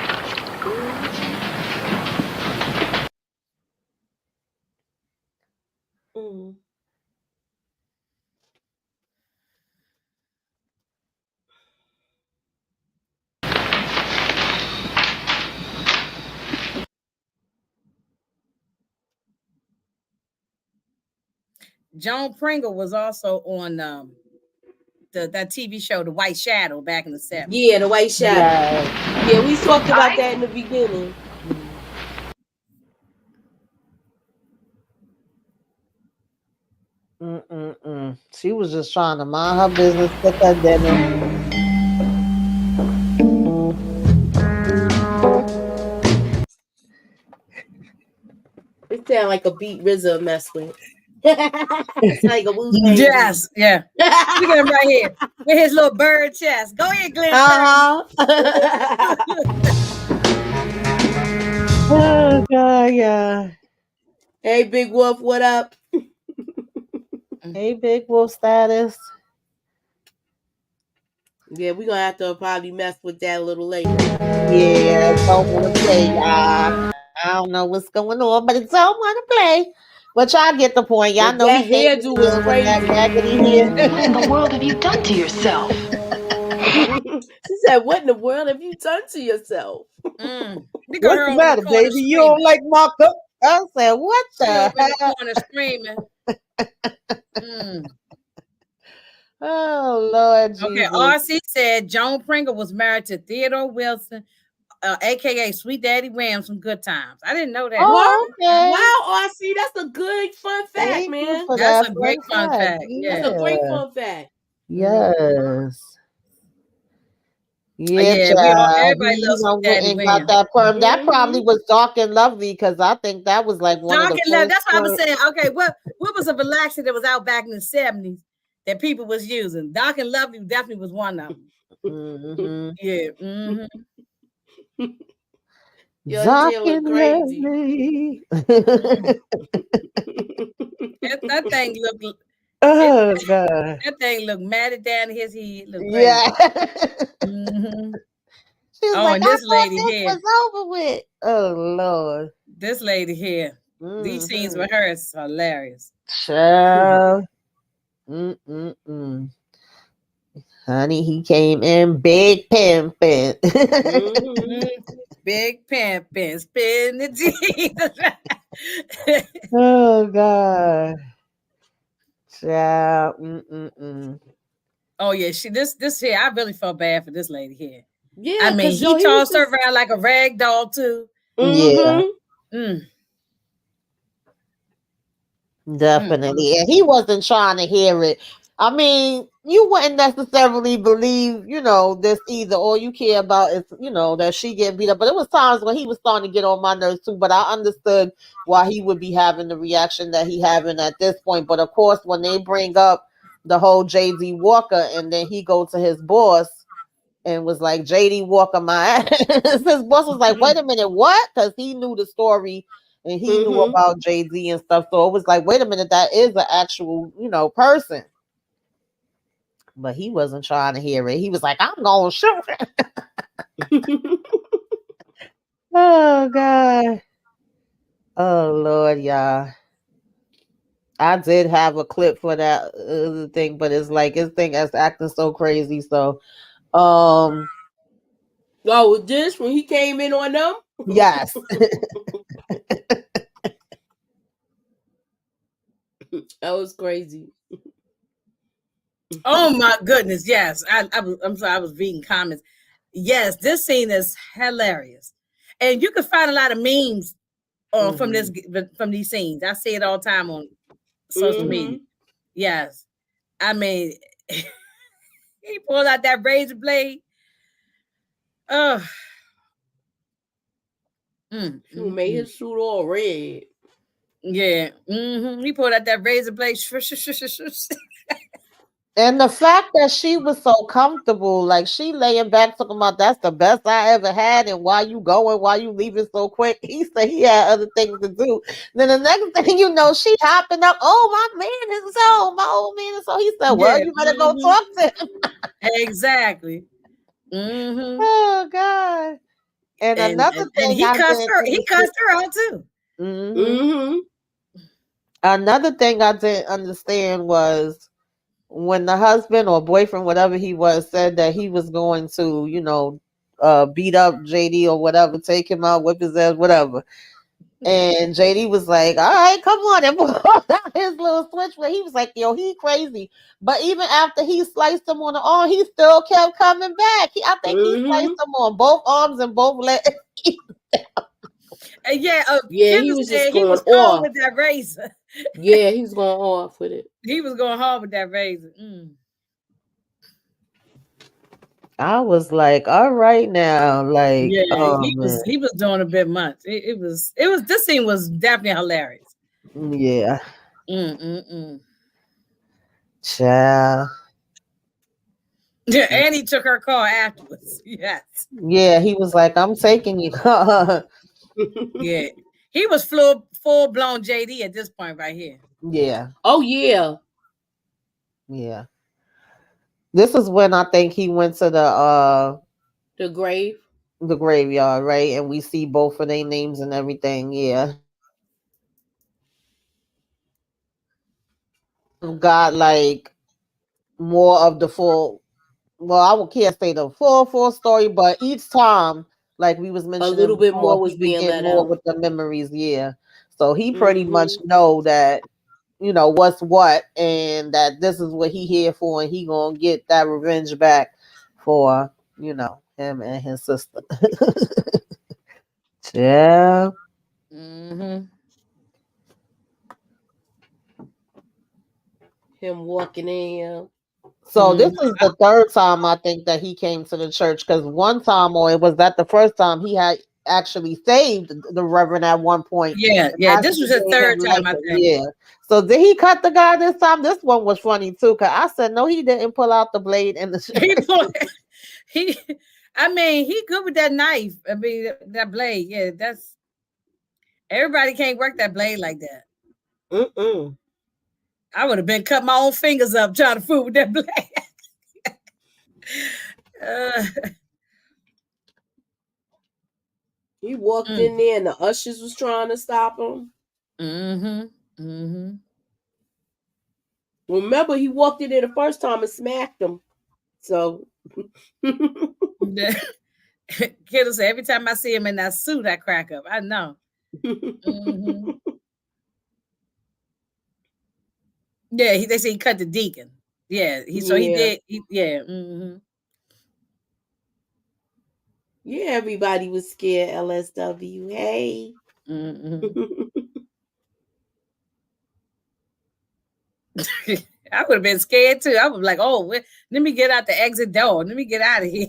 Joan Pringle was also on that TV show, The White Shadow, back in the 70s. Yeah, The White Shadow. Yeah, we talked about that in the beginning. She was just trying to mind her business, cook her dinner. It sound like a beat RZA mess with. It's like a Wu-Tang. Yes, yeah. Look at him right here with his little bird chest. Go ahead, Glenn. Oh God, yeah. Hey, Big Wolf, what up? Hey, Big Wolf status. Yeah, we're gonna have to probably mess with that a little later. Yeah, don't want to play, y'all. I don't know what's going on, but it don't want to play. But y'all get the point. Y'all But know that he came hairdo was with that crazy. raggedy hair. What in the world have you done to yourself? She said, "What in the world have you done to yourself?" What's the matter, baby? You don't like my cup? I said, what the hell? In the corner screaming. Oh, Lord Jesus. Okay, RC said Joan Pringle was married to Theodore Wilson, a.k.a. Sweet Daddy Rams from Good Times. I didn't know that. Oh, okay. Wow, RC, that's a good fun fact, Thank man. you for That's that a great fun fact. Yeah. That's a great fun fact. Yes. Yeah, child. everybody loves Sweet Daddy and Rams. got that perm. That probably was Dark and Lovely, because I think that was like one Dark of the and Lovely. first That's what I was saying. Okay, what was a relaxer that was out back in the 70s that people was using? Dark and Lovely definitely was one of them. Yeah. Dark and Lovely. that thing looked. Oh God! That thing looked matted down his head. Looked yeah. She was like, this lady here was over with. Oh Lord! This lady here. These scenes with her is hilarious. Child. Honey, he came in big pimpin'. Big pimpin', spin the jeans. Oh God. Child. Oh yeah, this here, I really felt bad for this lady here. Yeah, I mean, he tossed her around like a rag doll too. Yeah. Definitely. And he wasn't trying to hear it. I mean, you wouldn't necessarily believe, this either. All you care about is, that she get beat up. But it was times when he was starting to get on my nerves too. But I understood why he would be having the reaction that he having at this point. But of course, when they bring up the whole JD Walker, and then he go to his boss and was like, JD Walker my ass. His boss was like, wait a minute, what? Because he knew the story. And he knew about JD and stuff. So it was like, wait a minute, that is an actual, person. But he wasn't trying to hear it. He was like, I'm going to shoot him. Oh, God. Oh, Lord, y'all. I did have a clip for that thing, but it's like, his thing is acting so crazy. So, oh, this when he came in on them? Yes. That was crazy. Oh my goodness, yes. I'm sorry, I was reading comments. Yes, this scene is hilarious. And you can find a lot of memes from these scenes. I see it all the time on social media. Yes. I mean, he pulled out that razor blade. Who made his suit all red. Yeah. He pulled out that razor blade. And the fact that she was so comfortable, like she laying back talking about that's the best I ever had, and why you going, why you leaving so quick? He said he had other things to do. Then the next thing you know, she hopping up. Oh, my man is home. My old man is home. He said, well, you better go talk to him. Exactly. Oh God. And another thing, he cussed her out too. Another thing I didn't understand was when the husband or boyfriend, whatever he was, said that he was going to, beat up JD or whatever, take him out, whip his ass, whatever. And JD was like, all right, come on. And pulled out his little switchblade. He was like, yo, he crazy. But even after he sliced him on the arm, he still kept coming back. I think he sliced him on both arms and both legs. Yeah, he Kendall was just said he going was cold off. with that razor. Yeah, he was going off with it. He was going hard with that razor. I was like, all right now. Like, Yeah, oh man. he was doing a bit much. It was this scene was definitely hilarious. Yeah. Mm-mm-mm. Child. Yeah, and he took her car afterwards. Yes. Yeah, he was like, I'm taking you. Yeah. He was full blown JD at this point right here. Yeah. Oh yeah. Yeah. This is when I think he went to the graveyard, right? And we see both of their names and everything. Yeah. Got like more of the full. Well, I can't say the full story, but each time, like we was mentioning, a little bit before, more was he would being get let more out with the memories. Yeah. So he pretty much know that, what's what, and that this is what he here for, and he gonna get that revenge back for him and his sister. Yeah. him walking in. So this is the third time I think that he came to the church, because one time, or it was that the first time, he had actually saved the Reverend at one point. Yeah. This was the third time, I think. Yeah. So did he cut the guy this time? This one was funny too, because I said no, he didn't pull out the blade in the he I mean, he good with that knife. I mean, that blade. Yeah, that's everybody can't work that blade like that. I would have been cut my own fingers up trying to fool with that blade. He walked in there and the ushers was trying to stop him. Remember, he walked in there the first time and smacked him. So Kiddo said, every time I see him in that suit, I crack up. I know. Yeah, they say he cut the deacon. Yeah, he did. Yeah. Yeah, everybody was scared. LSW. Hey. I would have been scared too. I was like, oh, let me get out the exit door. Let me get out of here.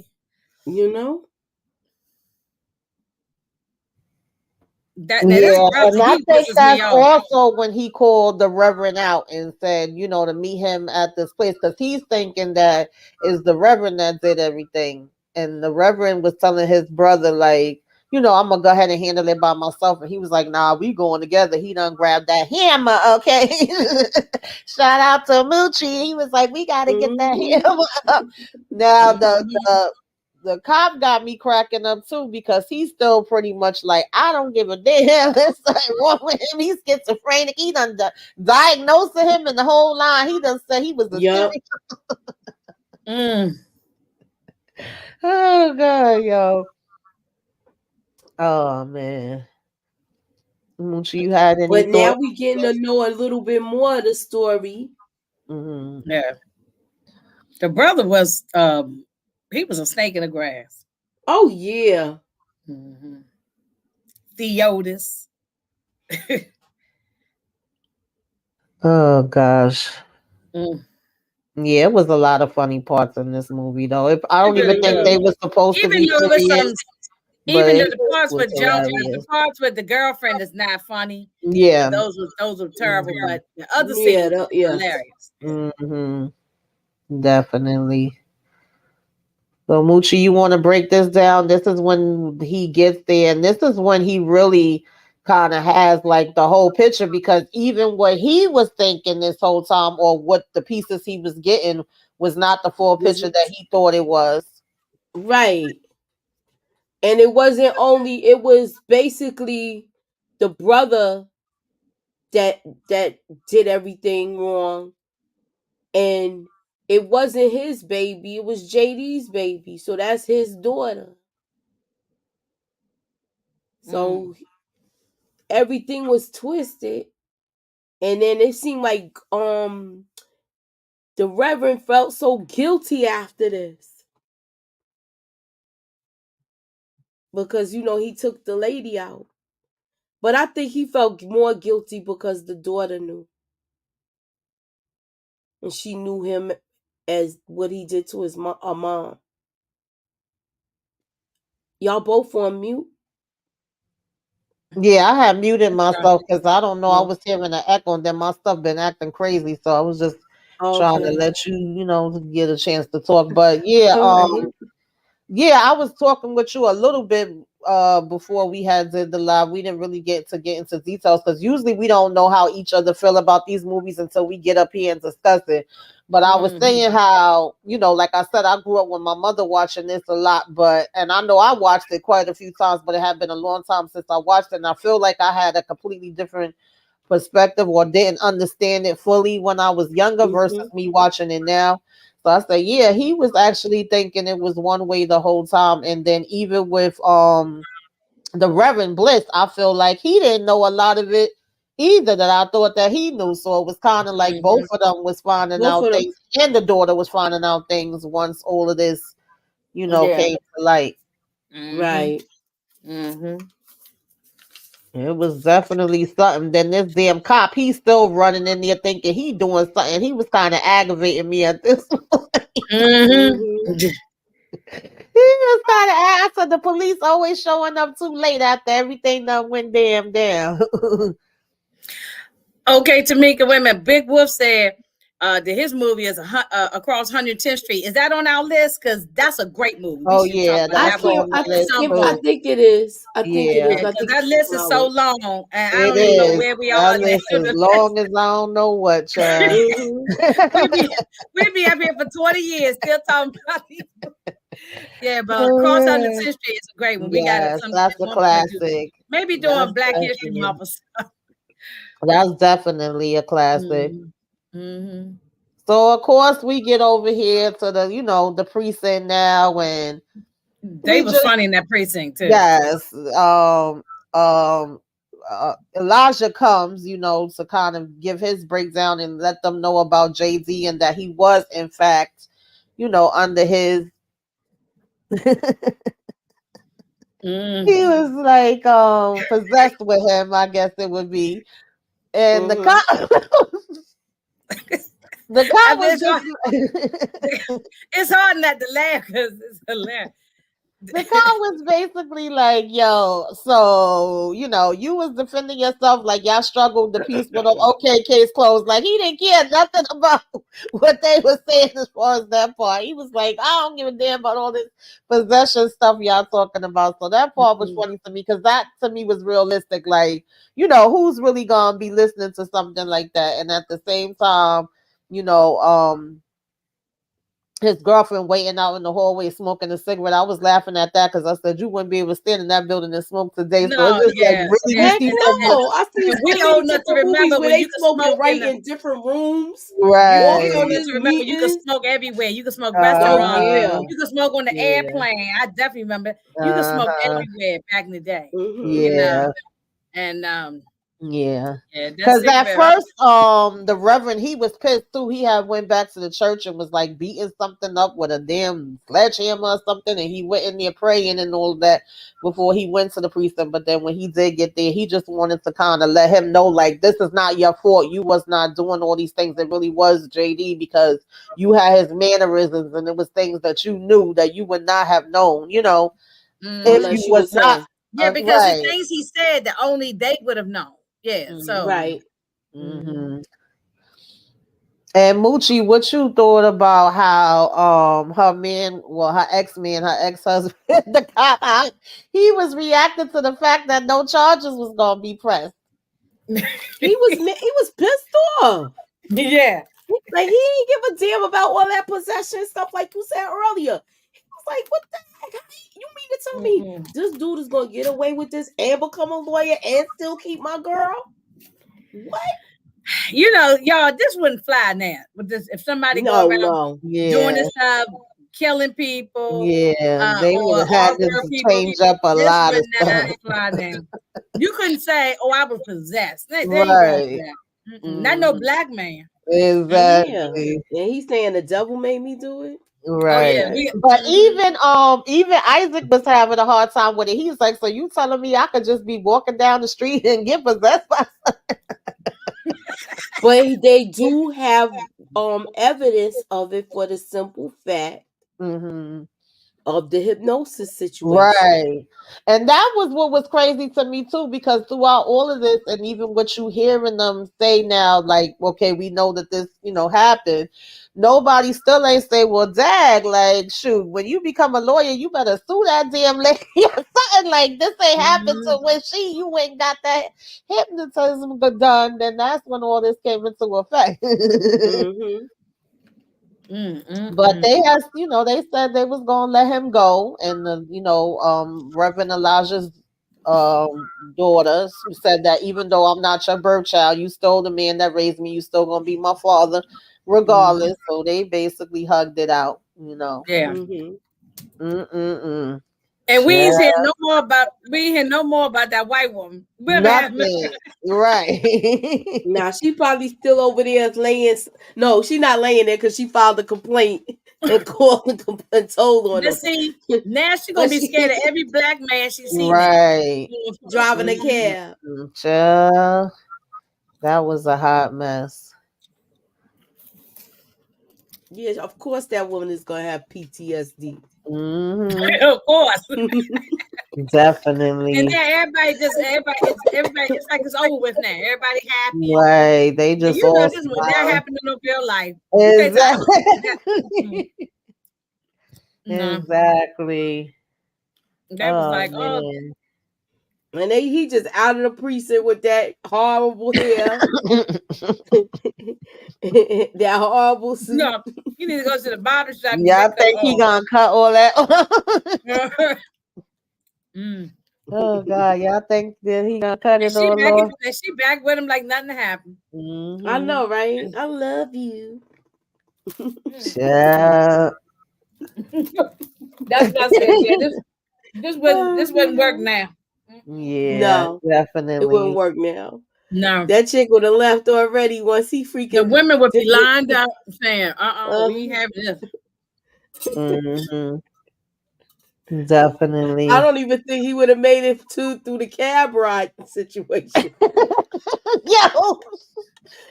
And I think that's also when he called the Reverend out and said, to meet him at this place, because he's thinking that is the Reverend that did everything. And the Reverend was telling his brother, like, I'm gonna go ahead and handle it by myself. And he was like, nah, we going together. He done grabbed that hammer, okay? Shout out to Moochie. He was like, we gotta get that hammer. Now the cop got me cracking up too, because he's still pretty much like, I don't give a damn. It's like, wrong with him? He's schizophrenic. He done diagnosed him and the whole line. He done said he was a serial. Oh God, yo. Oh man. You had any But now thoughts? we getting to know a little bit more of the story. Yeah. The brother was he was a snake in the grass. Oh yeah. Theotis. Oh gosh. Yeah, it was a lot of funny parts in this movie, though. I don't even think they were supposed to be serious. Even the parts with Joe, the parts with the girlfriend is not funny. Yeah, those were terrible. But the other scenes were hilarious. Definitely. So Moochie, you want to break this down? This is when he gets there, and this is when he really kind of has like the whole picture, because even what he was thinking this whole time, or what the pieces he was getting, was not the full picture that he thought it was. Right. And it wasn't only, it was basically the brother that did everything wrong. And it wasn't his baby, it was JD's baby. So that's his daughter. So everything was twisted, and then it seemed like the Reverend felt so guilty after this because he took the lady out. But I think he felt more guilty because the daughter knew, and she knew him as what he did to his mom. Y'all both on mute? Yeah, I had muted myself because I don't know. I was hearing an echo, and then my stuff been acting crazy, so I was just trying to let you, get a chance to talk. But yeah, yeah, I was talking with you a little bit before we had the live. We didn't really get into details because usually we don't know how each other feel about these movies until we get up here and discuss it. But I was saying how, like I said, I grew up with my mother watching this a lot, and I know I watched it quite a few times, but it had been a long time since I watched it, and I feel like I had a completely different perspective or didn't understand it fully when I was younger versus me watching it now. So I said, yeah, he was actually thinking it was one way the whole time. And then even with the Reverend Bliss, I feel like he didn't know a lot of it either that I thought that he knew. So it was kind of like both of them was finding out things, and the daughter was finding out things once all of this, came to light. Right. It was definitely something. Then this damn cop, he's still running in there thinking he doing something. He was kind of aggravating me at this point. He was kind of I said the police always showing up too late after everything done went damn down. Okay, Tamika, wait a minute. Big Wolf said that his movie is Across 110th Street. Is that on our list? Because that's a great movie. Oh yeah, I think it is. I think it is. I think that list is so long, and I don't even know where we are. That list as long as I don't know what, child. we'll be up here for 20 years still talking about these. Yeah, but Across 110th Street is a great one. We got something. That's a classic. Maybe doing Black History Month or something. That's definitely a classic. So of course we get over here to the the precinct now, and they was funny in that precinct too. Yes. Elijah comes, to kind of give his breakdown and let them know about JD and that he was in fact, under his he was like possessed with him, I guess it would be. And the cop was just it's hard not to laugh because it's hilarious. The cop was basically like, yo, so, you was defending yourself like y'all struggled the piece with them. Okay, case closed. Like, he didn't care nothing about what they were saying as far as that part. He was like, I don't give a damn about all this possession stuff y'all talking about. So that part was funny to me because that, to me, was realistic. Like, who's really going to be listening to something like that? And at the same time, his girlfriend waiting out in the hallway smoking a cigarette. I was laughing at that because I said you wouldn't be able to stand in that building and smoke today. No, so it's just like really I see we old enough to remember where they smoking right in different rooms. Right. You can smoke everywhere. You can smoke restaurants. You can smoke on the airplane. I definitely remember you can smoke everywhere back in the day. And because at first the Reverend, he was pissed too. He had went back to the church and was like beating something up with a damn sledgehammer or something, and he went in there praying and all that before he went to the precinct. But then when he did get there, he just wanted to kind of let him know, like, this is not your fault. You was not doing all these things. It really was JD, because you had his mannerisms and it was things that you knew that you would not have known, if you was not. Yeah, because the things he said that only they would have known. Yeah, so right. And Moochie, what you thought about how her ex-man, her ex-husband, the cop, he was reacting to the fact that no charges was gonna be pressed. he was pissed off. Yeah, like he didn't give a damn about all that possession stuff, like you said earlier. He was like, "What the heck? You mean to tell me this dude is gonna get away with this and become a lawyer and still keep my girl? What? Y'all, this wouldn't fly now. With this, if somebody go around doing this stuff, killing people. Yeah, they would Or have had offer to people. change up a This lot would of stuff. not fly now. You couldn't say, "Oh, I was possessed." There you go. Right. Not no black man. Exactly. Yeah. And he's saying the devil made me do it. Right. Oh yeah. But even Isaac was having a hard time with it. He's like, so you telling me I could just be walking down the street and get possessed by But they do have evidence of it for the simple fact of the hypnosis situation. Right. And that was what was crazy to me too, because throughout all of this, and even what you hearing them say now, like, okay, we know that this, happened. Nobody still ain't say, well, dag, like, shoot, when you become a lawyer, you better sue that damn lady or something like this ain't happened to when you ain't got that hypnotism done, then that's when all this came into effect. But they has, they said they was gonna let him go, and Reverend Elijah's daughter said that even though I'm not your birth child, you stole the man that raised me, you still gonna be my father, regardless. So they basically hugged it out, Yeah. And we ain't hear no more about that white woman. Nothing. Right. Now she probably still over there laying. No, she not laying there because she filed a complaint and called and told on him. See, now she gonna be scared of every black man she sees. Right. Driving a cab. Child, that was a hot mess. Yes, of course that woman is gonna have PTSD. Of course. Definitely. And then everybody, it's like it's over with now. Everybody happy. Right. They just all this would not happen in real life. Exactly. Exactly. That was like, man. And he just out of the precinct with that horrible hair. That horrible suit. No, you need to go to the barber shop. Yeah, I think he gonna cut all that. Oh God, y'all think that he gonna cut it all off? She back with him like nothing happened. I know, right? I love you. Yeah. That's what I said. Yeah, this wouldn't work now. Yeah, no, definitely. It wouldn't work now. No. That chick would have left already once he freaking. The women would be lined up saying, we ain't having this. Definitely. I don't even think he would have made it through the cab ride situation.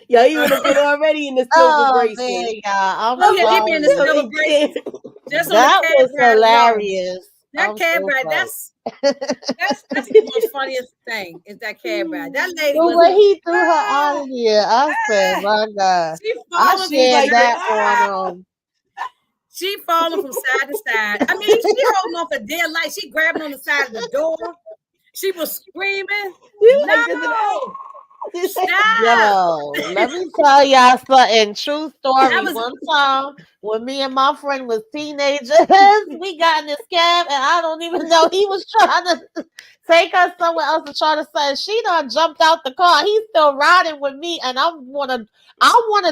Yeah, he would have been already in the silver bracelet. Man, y'all, he'd be in the silver bracelet. That was hilarious. That cab ride, that's the most funniest thing is that cab ride. That lady was when he threw her out of here, I said, my God. I shared that on She falling from side to side. I mean, she holding on for dear life. She grabbing on the side of the door. She was screaming. No. Stop. Yo, let me tell y'all something. True story. One time when me and my friend was teenagers, we got in this cab and I don't even know he was trying to take us somewhere else to try to say she done jumped out the car. He's still riding with me and I wanna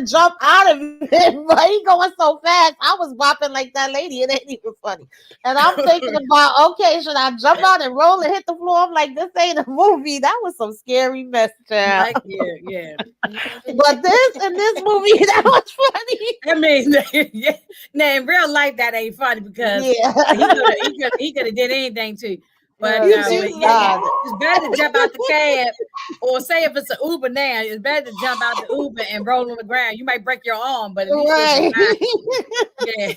jump out of him, but he going so fast. I was bopping like that lady. It ain't even funny. And I'm thinking about, okay, should I jump out and roll and hit the floor? I'm like, this ain't a movie. That was some scary mess, child. Yeah. But in this movie, that was funny. I mean, now in real life, that ain't funny because he could have did anything to you. But it's better to jump out the cab, or say if it's an Uber now, it's better to jump out the Uber and roll on the ground. You might break your arm, but at least yeah.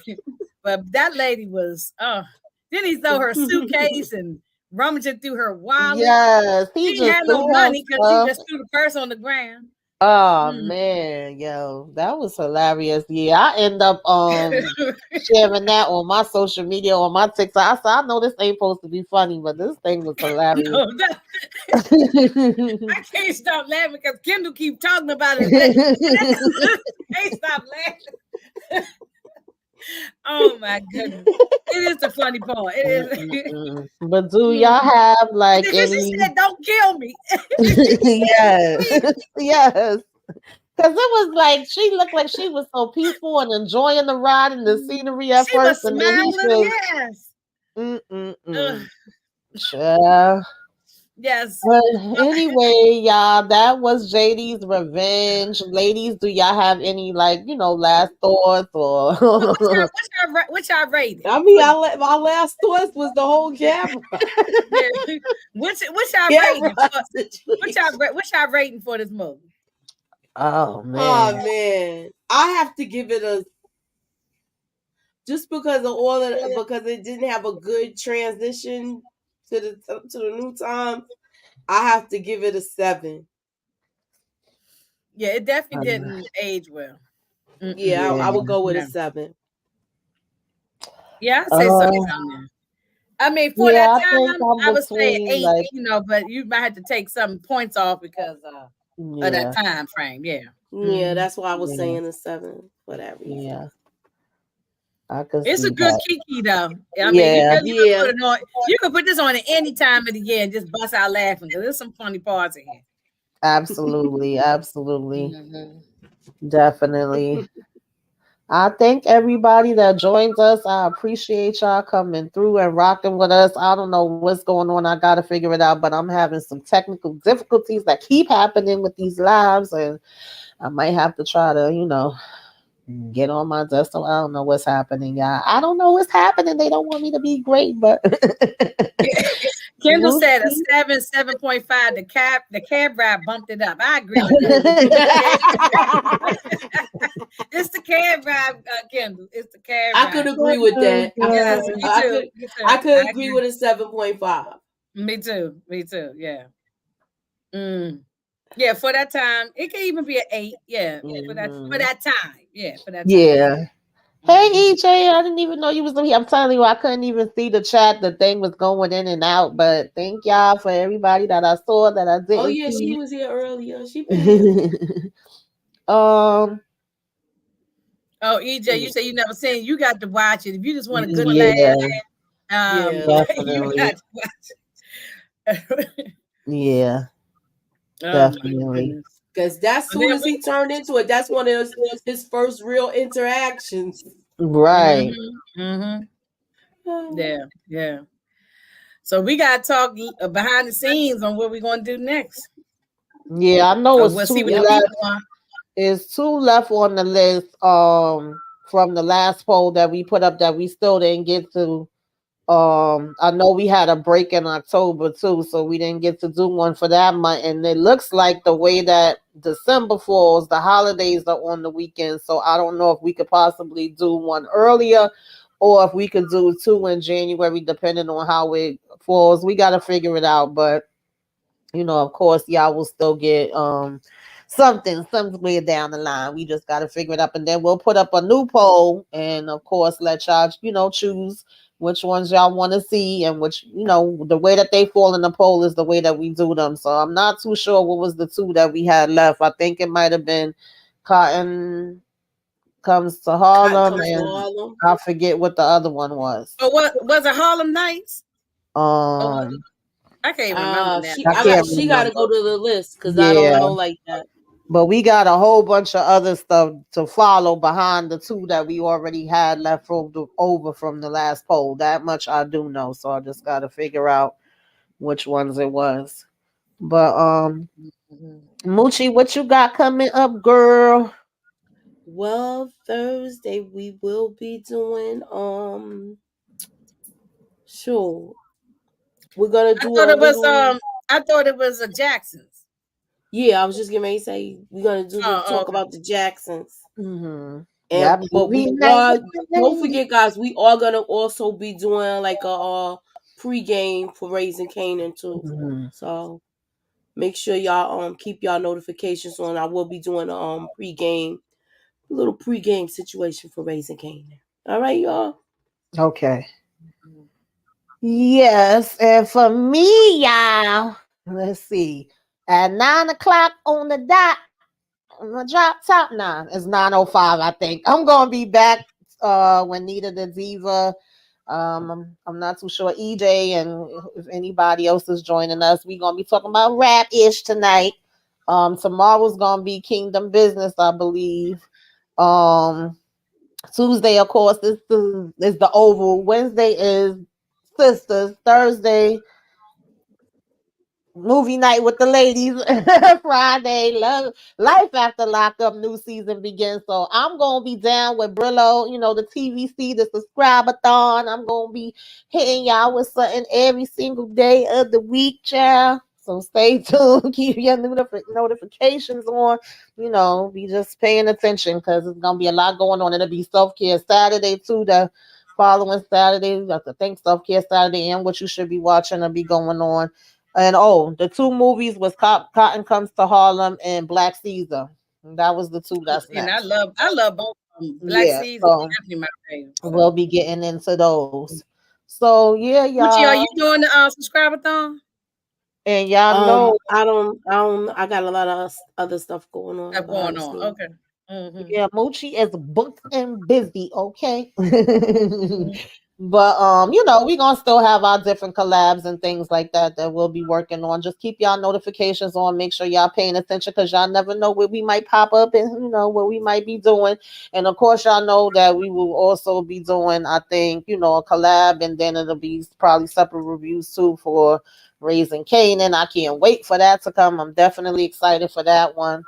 But that lady was, then he stole her suitcase and rummaging through her wallet. Yes, he didn't have no money because he just threw the purse on the ground. Oh man, yo, that was hilarious. Yeah, I end up sharing that on my social media, on my TikTok. I said, I know this ain't supposed to be funny, but this thing was hilarious. No, I can't stop laughing because Kendall keep talking about it. Can't stop laughing. Oh my goodness. It is the funny part. It is. But do y'all have like she said, don't kill me. Yes. Because it was like she looked like she was so peaceful and enjoying the ride and the scenery at She was first, and then he smiling. just Yes. Ugh, Child. yes. But anyway, y'all, that was JD's Revenge. Ladies, do y'all have any last thoughts or Which I rated? I mean, my last thoughts was the whole camera. Yeah. Which I Camera rating for? situation. Which I rating for this movie? Oh Oh man. man, I have to give it a just because of all of because it didn't have a good transition to the new times. I have to give it a 7. Yeah, it definitely didn't age well. Yeah, I would go with a Yeah. 7. Yeah, I'd say something down there. I mean, for Yeah, that I think time, I'm I would say between 8, but you might have to take some points off because of that yeah, time frame. Yeah. Yeah, that's why I was yeah, saying a 7 for that reason. yeah. I could It's see a good that. Kiki though. I mean, Yeah, you can put it on. You can put this on at any time of the year and just bust out laughing because there's some funny parts in here. absolutely, absolutely, definitely. I thank everybody that joins us. I appreciate y'all coming through and rocking with us. I don't know what's going on. I gotta figure it out, but I'm having some technical difficulties that keep happening with these lives, and I might have to try to, get on my desktop. I don't know what's happening, y'all. I don't know what's happening. They don't want me to be great, but Kendall we'll said a see. 7.5. The cab ride bumped it up. I agree with that. It's the cab ride, Kendall. It's the cab ride. I could agree with that. Yes, me too. I could agree with a 7.5. Me too. Yeah. Yeah, for that time, it can even be an 8. Yeah, for that time. Yeah, for that time. Yeah. Hey EJ, I didn't even know you was here. I'm telling you, I couldn't even see the chat. The thing was going in and out. But thank y'all for everybody that I saw that I didn't Oh yeah, see. she was here earlier. She been here. Oh, EJ, you say you never seen it. You got to watch it. If you just want a good laugh, you got to watch it. Yeah, definitely. Because that's soon as he turned into it, that's one of his first real interactions. Right. Yeah. So we got to talk behind the scenes on what we're going to do next. Yeah, I know it's we'll 2 see what left. It's 2 left on the list from the last poll that we put up that we still didn't get to. I know we had a break in October too, so we didn't get to do one for that month. And it looks like the way that December falls, the holidays are on the weekend. So I don't know if we could possibly do one earlier or if we could do 2 in January, depending on how it falls. We got to figure it out. But, of course, y'all will still get somewhere down the line. We just got to figure it up. And then we'll put up a new poll and, of course, let y'all, choose which ones y'all want to see and which, the way that they fall in the poll is the way that we do them. So I'm not too sure what was the 2 that we had left. I think it might have been Cotton Comes to Harlem, and I forget what the other one was. Oh, what was it? Harlem Nights? I can't remember that. She got to go to the list because I don't know like that. But we got a whole bunch of other stuff to follow behind the 2 that we already had left over from the last poll. That much I do know. So I just got to figure out which ones it was. But Moochie, what you got coming up, girl? Well, Thursday we will be doing sure. We're gonna do I thought it was a Jackson's. Yeah, I was just gonna say we're gonna talk about the Jacksons. And but we are, don't forget, guys, we are gonna also be doing like a pregame for Raising Canaan too. So make sure y'all keep y'all notifications on. I will be doing a little pregame situation for Raising Canaan. All right, y'all. Okay. Yes, and for me, y'all, let's see. At 9:00 on the dot, I'm gonna drop top 9. It's 9:05, I think. I'm gonna be back when Nita the Diva. I'm not too sure EJ and if anybody else is joining us. We're gonna be talking about rap-ish tonight. Tomorrow's gonna be Kingdom Business, I believe. Um, Tuesday, of course, is the Oval. Wednesday is Sisters. Thursday, movie night with the ladies. Friday, life after lockup, new season begins. So I'm gonna be down with Brillo, the TVC, the subscribe-a-thon. I'm gonna be hitting y'all with something every single day of the week, child. So stay tuned, keep your notifications on, be just paying attention because it's gonna be a lot going on. It'll be self-care Saturday too, the following Saturday. I think self-care Saturday and what you should be watching will be going on. And the two movies was Cotton Comes to Harlem and Black Caesar. That was the two that's And I next. love both of them. Black Yeah, Seeds is so definitely my favorite. we'll be getting into those. So yeah, Gucci, are y'all, you doing the subscribe-a-thon? and y'all know, I got a lot of other stuff going on Stuff behind going the on. scenes. Okay. Mm-hmm. yeah, Moochie is booked and busy, okay? Mm-hmm. But we're gonna still have our different collabs and things like that we'll be working on. Just keep y'all notifications on, make sure y'all paying attention because y'all never know where we might pop up and what we might be doing. And of course, y'all know that we will also be doing, I think, a collab, and then it'll be probably separate reviews too for Raising Canaan. I can't wait for that to come. I'm definitely excited for that one.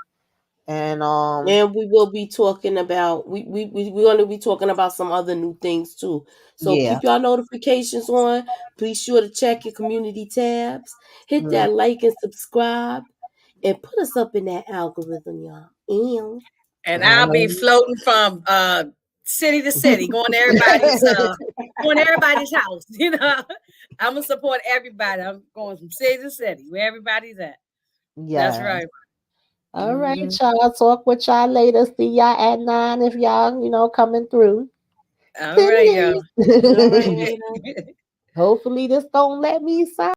And And we will be talking about we're going to be talking about some other new things too. So yeah. keep your notifications on. Be sure to check your community tabs. Hit Mm. that like and subscribe, and put us up in that algorithm, y'all. And And I'll be floating from city to city, going to everybody's house. I'm gonna support everybody. I'm going from city to city, where everybody's at. That's Yeah. right. All right, y'all. Talk with y'all later. See y'all at 9 if y'all, coming through. All right, y'all. all right, later. Hopefully this don't let me sign.